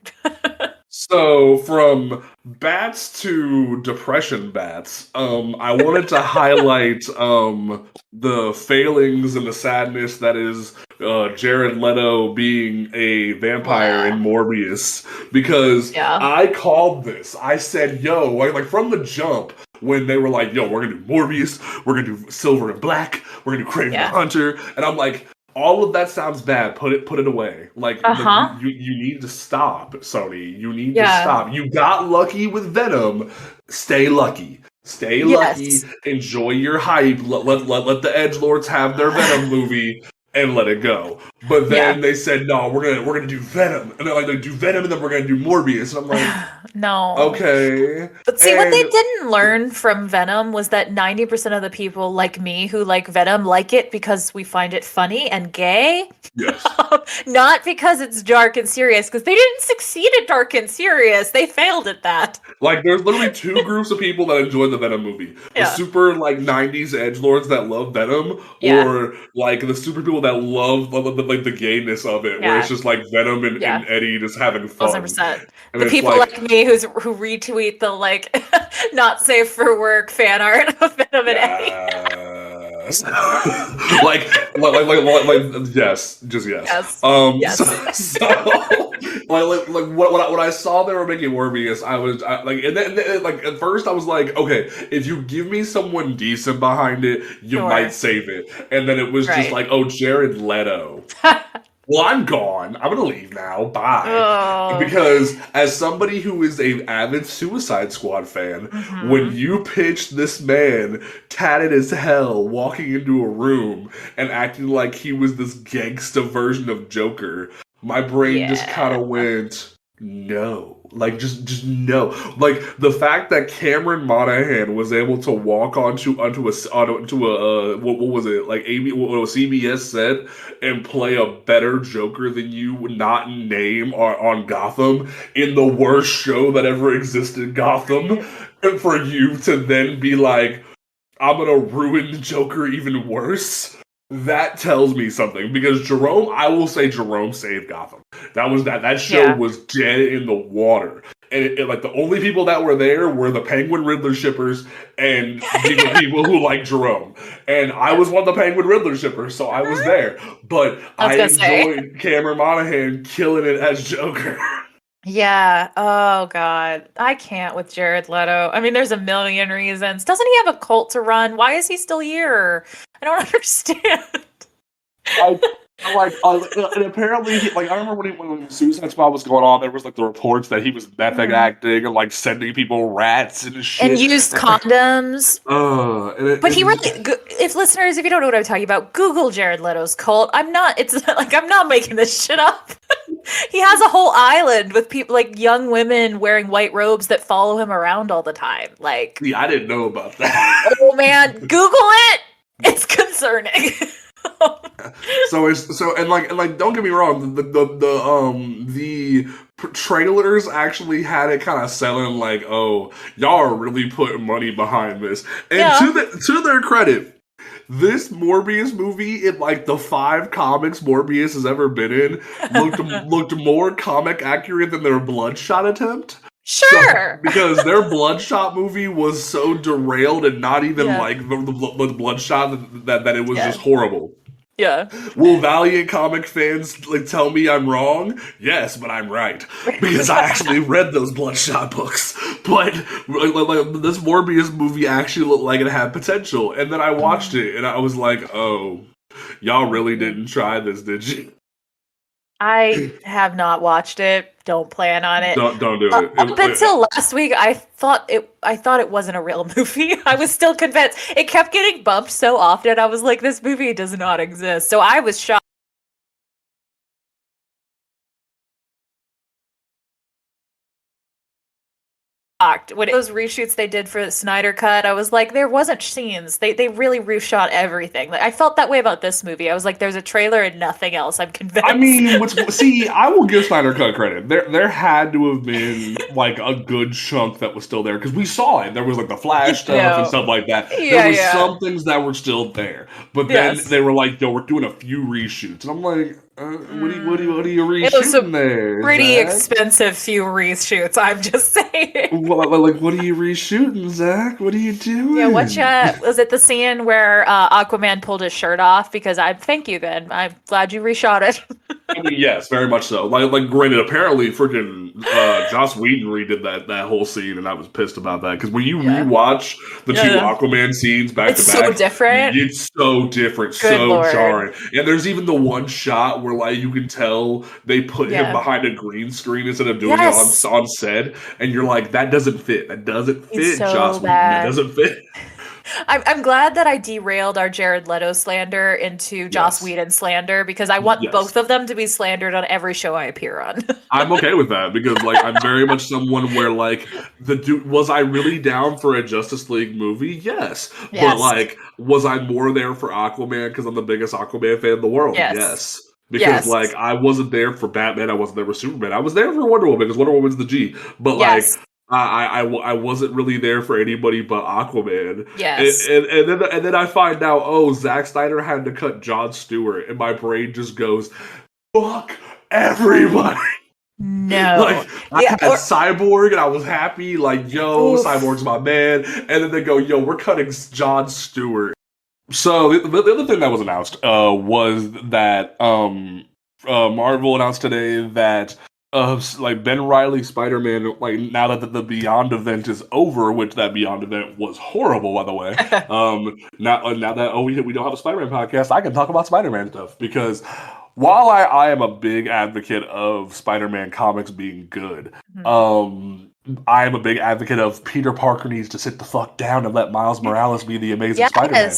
So from bats to depression bats, I wanted to highlight the failings and the sadness that is Jared Leto being a vampire in Blah. Morbius, because Yeah. I called this. I said, "Yo," like from the jump. When they were like, "Yo, we're gonna do Morbius, we're gonna do Silver and Black, we're gonna do Kraven the Yeah. Hunter," and I'm like, all of that sounds bad. Put it away. Like Uh-huh. you need to stop, Sony. You need to Yeah. stop. You got lucky with Venom. Stay lucky. Stay lucky. Yes. Enjoy your hype. Let the edgelords have their Venom movie and let it go. But Yeah. then they said, no, we're gonna do Venom, and they're like, they do Venom, and then we're gonna do Morbius. And I'm like, No. okay. But see, what they And didn't learn from Venom was that 90% of the people like me who like Venom like it because we find it funny and gay. yes. Not because it's dark and serious, because they didn't succeed at dark and serious. They failed at that. Like, there's literally two groups of people that enjoy the Venom movie. The Yeah. super, like, 90s edgelords that love Venom, Yeah. or, like, the super people that love, like, the gayness of it, where Yeah. it's just, like, Venom and Yeah. Eddie just having fun. 1000%. And The it's people like me who retweet the, like, not safe for work fan art of Venom and Eddie. yes. Yes, just yes. Yes. Yes. Like when I saw they were making Morbius, like at first I was like, okay, if you give me someone decent behind it, you Sure. might save it. And then it was just Right. like, oh, Jared Leto. Well, I'm gone. I'm gonna leave now. Bye. Oh. Because as somebody who is a avid Suicide Squad fan, when you pitched this man tatted as hell walking into a room and acting like he was this gangsta version of Joker, my brain just kind of went, no. Like, just no. Like, the fact that Cameron Monaghan was able to walk onto a what was it, like CBS set and play a better Joker than you would not name on Gotham in the worst show that ever existed, Gotham, and for you to then be like, I'm gonna ruin Joker even worse. That tells me something, because I will say Jerome saved Gotham. That show was dead in the water, and like the only people that were there were the Penguin Riddler shippers and the people who like Jerome. And I was one of the Penguin Riddler shippers, so I was there. But I enjoyed Cameron Monaghan killing it as Joker. Yeah. Oh God. I can't with Jared Leto. I mean, there's a million reasons. Doesn't he have a cult to run? Why is he still here? I don't understand. And apparently, I remember when Suicide Squad was going on, there was like the reports that he was method acting and like sending people rats and shit, and used condoms. But he really, if listeners, if you don't know what I'm talking about, Google Jared Leto's cult. I'm not making this shit up. He has a whole island with people, like young women wearing white robes that follow him around all the time. Like, yeah, I didn't know about that. Oh man, Google it. It's concerning. So don't get me wrong, the trailers actually had it kind of selling like, oh, y'all are really putting money behind this. And to their credit, this Morbius movie, in like the 5 comics Morbius has ever been in, looked more comic accurate than their Bloodshot attempt. Sure. So, because their Bloodshot movie was so derailed and not even like the Bloodshot that it was just horrible. Yeah. Will Valiant comic fans tell me I'm wrong? Yes, but I'm right, because I actually read those Bloodshot books. But this Morbius movie actually looked like it had potential, and then I watched it and I was like, oh, y'all really didn't try this, did you? I have not watched it. Don't plan on it. Don't do it. Up until last week, I thought it wasn't a real movie. I was still convinced. It kept getting bumped so often. I was like, this movie does not exist. So I was shocked when those reshoots they did for the Snyder Cut. I was like, there wasn't scenes. They really reshot everything. Like, I felt that way about this movie. I was like, there's a trailer and nothing else. I'm convinced. I mean, see, I will give Snyder Cut credit. There had to have been like a good chunk that was still there because we saw it. There was like the Flash stuff and stuff like that. Yeah, there was some things that were still there, but then they were like, "Yo, we're doing a few reshoots," and I'm like, what are you reshooting there? Pretty expensive few reshoots. I'm just saying. Like, what are you reshooting, Zach? What are you doing? Yeah, was it the scene where Aquaman pulled his shirt off? Because thank you. Then I'm glad you reshot it. I mean, yes, very much so. Like, granted, apparently, freaking Joss Whedon redid that whole scene, and I was pissed about that because when you rewatch the two Aquaman scenes back to back, so different. It's so different, so jarring. And there's even the one shot where like you can tell they put him behind a green screen instead of doing it on set, and you're like, that doesn't fit. That doesn't fit, Joss Whedon. That doesn't fit. I'm glad that I derailed our Jared Leto slander into Joss Whedon slander because I want both of them to be slandered on every show I appear on. I'm okay with that because like I'm very much someone where like the dude was I really down for a Justice League movie? Yes. But like was I more there for Aquaman because I'm the biggest Aquaman fan in the world? Yes. Because like I wasn't there for Batman, I wasn't there for Superman. I was there for Wonder Woman because Wonder Woman's the G. But like I wasn't really there for anybody but Aquaman. Yes. And then I find out, oh, Zack Snyder had to cut Jon Stewart, and my brain just goes, fuck everybody. No. Like, I had Cyborg, and I was happy, like, yo, Cyborg's my man. And then they go, yo, we're cutting Jon Stewart. So the other thing that was announced was that Marvel announced today that like Ben Reilly Spider-Man, like now that the Beyond event is over, which that Beyond event was horrible, by the way. Now that we don't have a Spider-Man podcast, I can talk about Spider-Man stuff because while I am a big advocate of Spider-Man comics being good, I am a big advocate of Peter Parker needs to sit the fuck down and let Miles Morales be the amazing Spider-Man.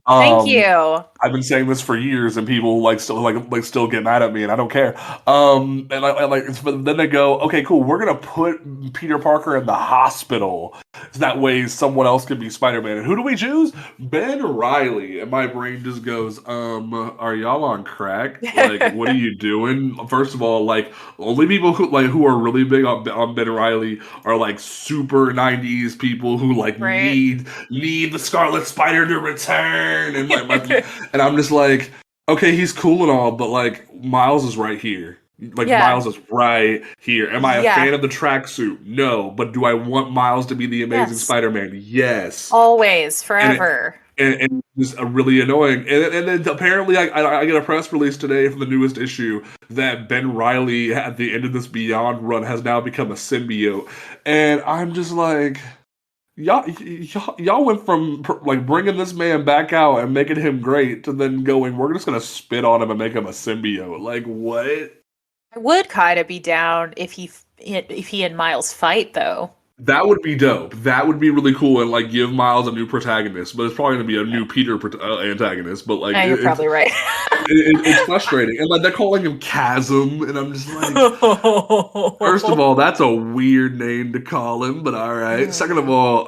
Thank you. I've been saying this for years, and people still get mad at me, and I don't care. Then they go, okay, cool. We're gonna put Peter Parker in the hospital, so that way someone else can be Spider-Man. And who do we choose? Ben Reilly. And my brain just goes, are y'all on crack? Like, what are you doing? First of all, like, only people who are really big on Ben Reilly are like super 90s people who like need the Scarlet Spider to return, and and I'm just like, okay, he's cool and all, but like Miles is right here. Like Miles is right here. Am I a fan of the tracksuit? No, but do I want Miles to be the amazing Spider-Man? Yes, always, forever. And it's really annoying. And then apparently I get a press release today from the newest issue that Ben Reilly at the end of this Beyond run has now become a symbiote. And I'm just like, y'all went from like bringing this man back out and making him great to then going, we're just going to spit on him and make him a symbiote. Like, what? I would kind of be down if he and Miles fight, though. That would be dope. That would be really cool and like give Miles a new protagonist. But it's probably going to be a new Peter antagonist. But like, you're probably right. It's frustrating. And like they're calling him Chasm, and I'm just like, first of all, that's a weird name to call him. But all right. Second of all,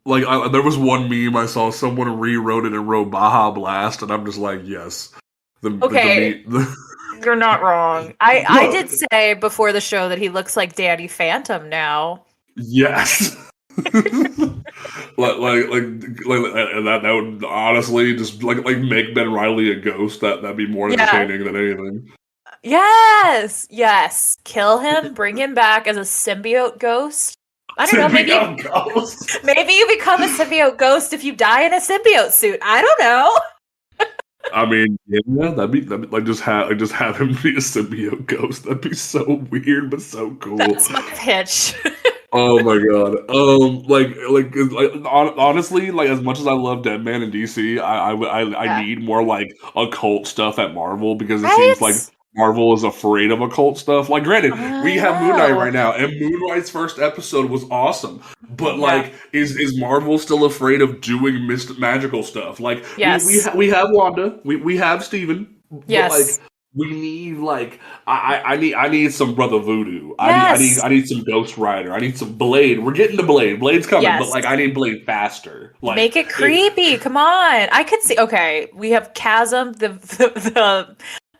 there was one meme I saw. Someone rewrote it and wrote Baja Blast, and I'm just like, yes. You're not wrong. I did say before the show that he looks like Danny Phantom now. Yes. that would honestly just like make Ben Reilly a ghost. That'd be more entertaining than anything. Yes. Kill him, bring him back as a symbiote ghost. I don't know, maybe you become a symbiote ghost if you die in a symbiote suit. I don't know. I mean, that'd be like just have him be a symbiote ghost. That'd be so weird, but so cool. That's my pitch. Oh my god. Honestly, like as much as I love Deadman and DC, I need more like occult stuff at Marvel because it seems like Marvel is afraid of occult stuff. Like, granted, we have Moon Knight No. right now, and Moon Knight's first episode was awesome. But Yeah. like, is Marvel still afraid of doing magical stuff? Like, Yes. we have Wanda, we have Steven, but like, Yes. we need like I need some Brother Voodoo. Yes. I need some Ghost Rider. I need some Blade. We're getting to Blade. Blade's coming, but Yes. like I need Blade faster. Like Make it creepy. Come on. I could see. Okay, we have Chasm,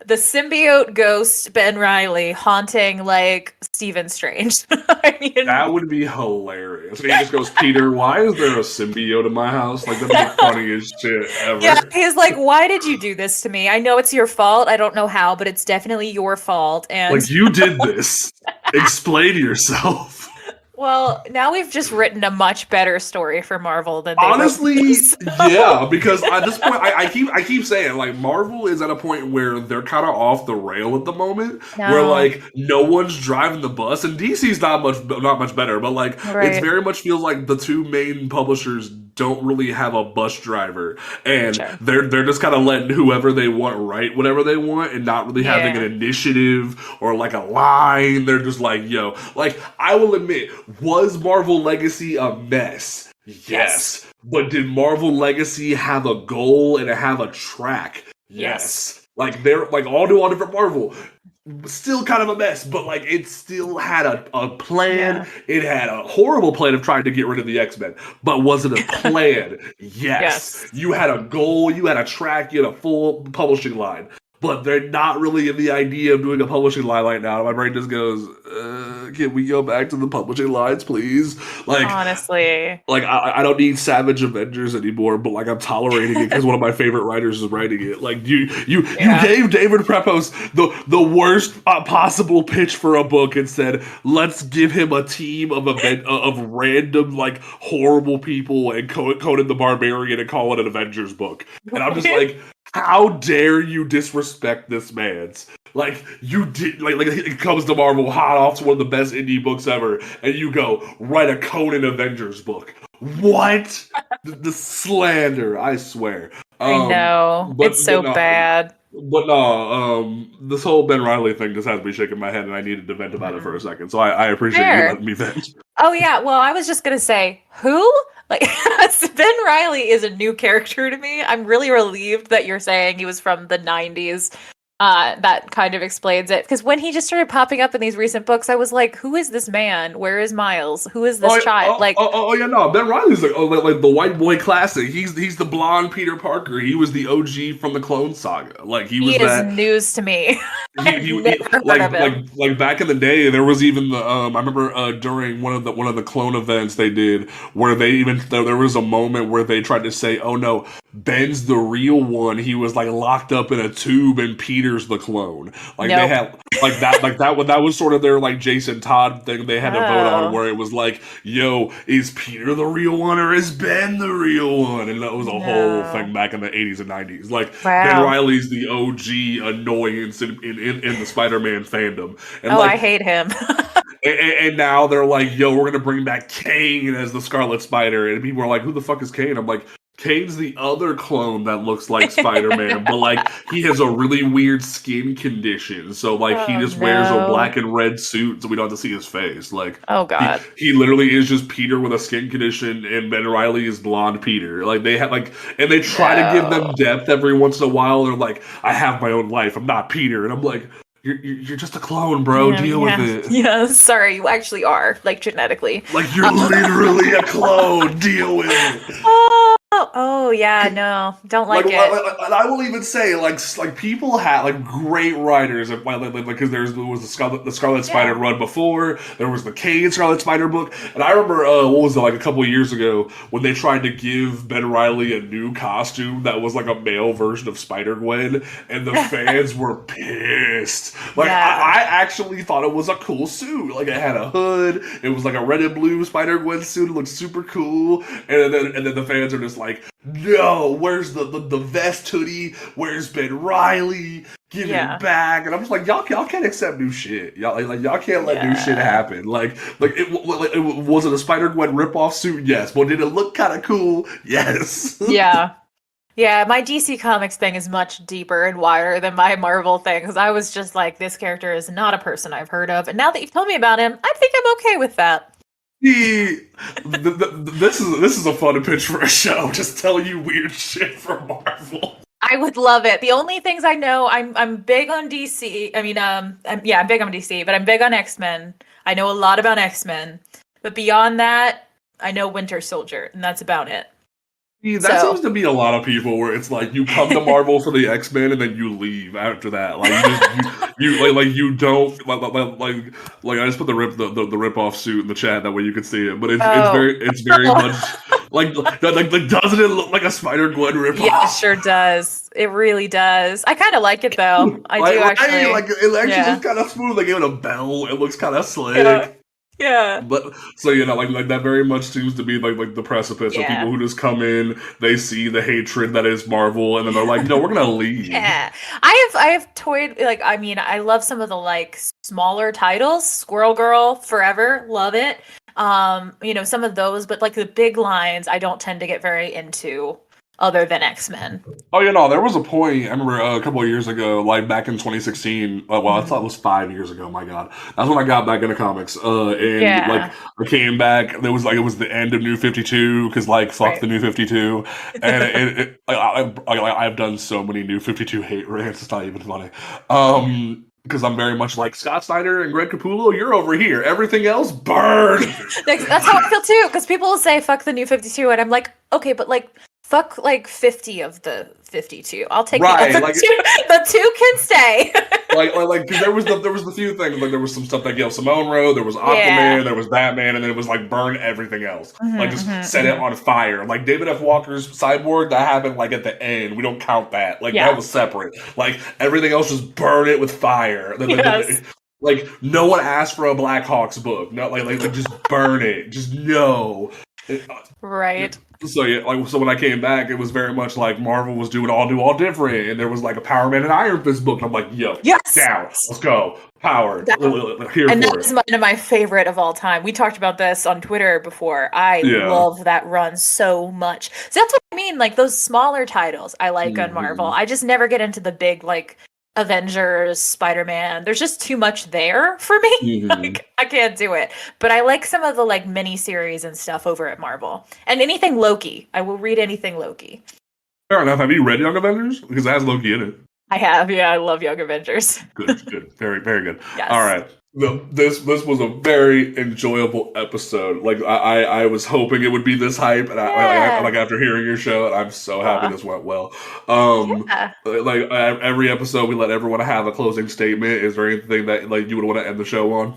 the symbiote ghost Ben Riley haunting like Stephen Strange. I mean, that would be hilarious. And he just goes, Peter, why is there a symbiote in my house? Like, that'd be the funniest shit ever. yeah, he's like, why did you do this to me? I know it's your fault. I don't know how, but it's definitely your fault. And Like, you did this. Explain yourself. well, now we've just written a much better story for Marvel than they Honestly, wrote. yeah, because at this point, I keep saying like Marvel is at a point where they're kind of off the rail at the moment, where No. like no one's driving the bus, and DC's not much better, but like it's Right. very much feels like the two main publishers don't really have a bus driver, and Sure. they're just kind of letting whoever they want write whatever they want, and not really having Yeah. an initiative or like a line. They're just like, yo, like I will admit, was Marvel Legacy a mess? Yes. But did Marvel Legacy have a goal and have a track? Yes. Like they're like all new on different Marvel. Still kind of a mess, but like it still had a plan. Yeah. It had a horrible plan of trying to get rid of the X-Men. But was it a plan? Yes. Yes. You had a goal, you had a track, you had a full publishing line. But they're not really in the idea of doing a publishing line right now. My brain just goes, can we go back to the publishing lines, please? Like, Honestly. like I don't need Savage Avengers anymore, but like I'm tolerating it because one of my favorite writers is writing it. Like you gave David Prepos the worst possible pitch for a book and said, let's give him a team of random like horrible people and Conan the Barbarian and call it an Avengers book. And I'm just like, how dare you disrespect this man's? Like you did, like it comes to Marvel hot off to one of the best indie books ever, and you go write a Conan Avengers book. What? The slander! I swear. I know. It's so bad. But no, this whole Ben Riley thing just has me shaking my head, and I needed to vent about it for a second. So I appreciate you letting me vent. Oh yeah, well I was just gonna say, who? Like Ben Riley is a new character to me. I'm really relieved that you're saying he was from the 90s. That kind of explains it. Because when he just started popping up in these recent books, I was like, who is this man? Where is Miles? Who is this child? Yeah, no, Ben Riley's like the white boy classic. He's the blonde Peter Parker. He was the OG from the Clone Saga. Like he is news to me. Like back in the day, there was even the I remember during one of the clone events they did where there was a moment where they tried to say, oh no, Ben's the real one. He was like locked up in a tube and Peter's the clone. Like they had that was sort of their like Jason Todd thing they had to vote on, where it was like, yo, is Peter the real one or is Ben the real one? And that was a whole thing back in the 80s and 90s. Like Ben Riley's the OG annoyance in the Spider-Man fandom. And I hate him. and now they're like, yo, we're gonna bring back Kane as the Scarlet Spider, and people are like, who the fuck is Kane? I'm like, Kane's the other clone that looks like Spider-Man, but like he has a really weird skin condition, so like he just wears a black and red suit, so we don't have to see his face. Like, oh god, he literally is just Peter with a skin condition, and Ben Riley is blonde Peter. Like they have and they try to give them depth every once in a while. They're like, I have my own life. I'm not Peter, and I'm like, You're just a clone, bro. Deal with it. Yeah, sorry, you actually are, like, genetically. Like, you're literally a clone. Deal with it. Oh, yeah, no. Don't like it. And I will even say, like people had, like, great writers. Because there was the Scarlet Spider run before. There was the Kane Scarlet Spider book. And I remember, what was it, like, a couple of years ago, when they tried to give Ben Riley a new costume that was, like, a male version of Spider-Gwen. And the fans were pissed. Like, I actually thought it was a cool suit. Like, it had a hood. It was like a red and blue Spider-Gwen suit. It looked super cool. And then the fans are just like, no, where's the vest hoodie? Where's Ben Riley? Give it back. And I'm just like, y'all can't accept new shit. Y'all can't let new shit happen. Like was it a Spider-Gwen ripoff suit? Yes. But did it look kind of cool? Yes. Yeah. Yeah, my DC Comics thing is much deeper and wider than my Marvel thing because I was just like, this character is not a person I've heard of. And now that you've told me about him, I think I'm okay with that. See, this is a fun pitch for a show. Just tell you weird shit from Marvel. I would love it. The only things I know, I'm big on DC. I mean, yeah, I'm big on DC, but I'm big on X-Men. I know a lot about X-Men, but beyond that, I know Winter Soldier, and that's about it. See, that So, seems to be a lot of people where it's like you come to Marvel for the X-Men and then you leave after that. Like you you don't like I just put the rip off suit in the chat that way you can see it. But oh, it's very much like doesn't it look like a Spider-Gwen rip yeah, it off? sure does. It really does. I kind of like it though. I do actually. Like it actually Yeah. looks kind of smooth. They gave it a bell. It looks kind of Yeah. slick. Yeah. But so like that very much seems to be like the precipice of people Yeah. who just come in, they see the hatred that is Marvel, and then they're like, no, we're gonna leave. Yeah. I have toyed like I mean, I love some of the like smaller titles. Squirrel Girl, Forever, love it. Some of those, but like the big lines I don't tend to get very into other than X-Men. Oh, there was a point, I remember a couple of years ago, like back in 2016, well, I thought it was 5 years ago, my God. That's when I got back into comics. And like, Yeah. I came back, there was like, it was the end of New 52, because like, fuck Right. the New 52. And I've done so many New 52 hate rants, it's not even funny. Because I'm very much like Scott Snyder and Greg Capullo, you're over here. Everything else, burn! That's how I feel too, because people will say fuck the new 52, and I'm like, okay, but like fuck like 50 of the 52. I'll take Right, the other like two. The two can stay. because there was the few things, like there was some stuff that Gail Simone wrote, there was Yeah. Aquaman, there was Batman, and then it was like burn everything else, like Mhm, just mhm, set it mhm. on fire. Like David F. Walker's Cyborg, that happened like at the end. We don't count that. Like that Yeah. was separate. Like everything else, just burn it with fire. Yes. Like no one asked for a Black Hawks book. No, like just burn it. Just no. Right. So yeah, like so when I came back, it was very much like Marvel was doing all new, all different, and there was like a Power Man and Iron Fist book. And I'm like, yo, Yes. down, let's go, power, That, here and for that it. is one of my favorite of all time. We talked about this on Twitter before. I Yeah. love that run so much. So that's what I mean. Like those smaller titles I like on Marvel. Mhm. I just never get into the big like Avengers, Spider-Man. There's just too much there for me. Mhm. Like I can't do it. But I like some of the like mini series and stuff over at Marvel. And anything Loki. I will read anything Loki. Fair enough. Have you read Young Avengers? Because it has Loki in it. I have. Yeah, I love Young Avengers. Good, very, very good. All Yes. right. This was a very enjoyable episode. Like I was hoping it would be this hype, and Yeah. like after hearing your show, and I'm so happy Aw. this went well. Um, Yeah. like every episode, we let everyone have a closing statement. Is there anything that like you would want to end the show on?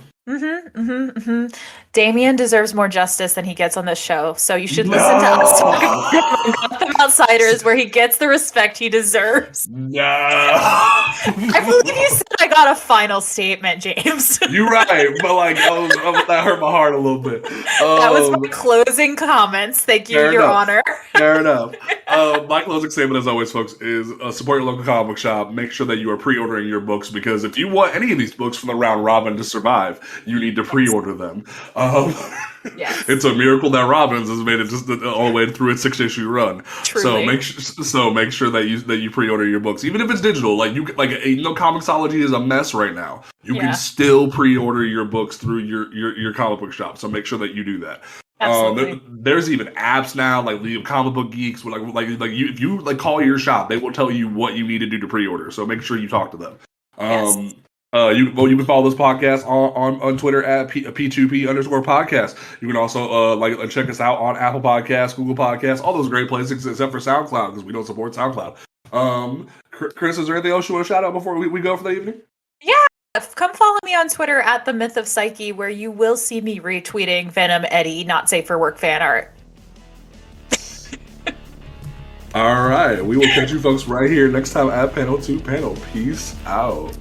Damien deserves more justice than he gets on this show, so you should listen to us talk No, about Gotham Outsiders, where he gets the respect he deserves. no. I believe you said I got a final statement, James. You're right, but like that hurt my heart a little bit. That was my closing comments. Thank you, Fair Your enough. Honor. Fair enough. My closing statement, as always, folks, is support your local comic book shop. Make sure that you are pre-ordering your books, because if you want any of these books from the round robin to survive, you need to pre-order them. Yes. It's a miracle that Robbins has made it just all the way through its 6-issue run. Truly. So make sure that you pre-order your books, even if it's digital. Like Comixology is a mess right now. You Yeah. can still pre-order your books through your comic book shop. So make sure that you do that. Absolutely. There's even apps now, like League of Comic Book Geeks, where if you like call your shop, they will tell you what you need to do to pre-order. So make sure you talk to them. Yes. You can follow this podcast on Twitter at P2P_podcast. You can also check us out on Apple Podcasts, Google Podcasts, all those great places except for SoundCloud, because we don't support SoundCloud. Chris, is there anything else you want to shout out before we go for the evening? Come follow me on Twitter at The Myth of Psyche, where you will see me retweeting Venom Eddie not safe for work fan art. All right, we will catch you folks right here next time at Panel 2 Panel. Peace out.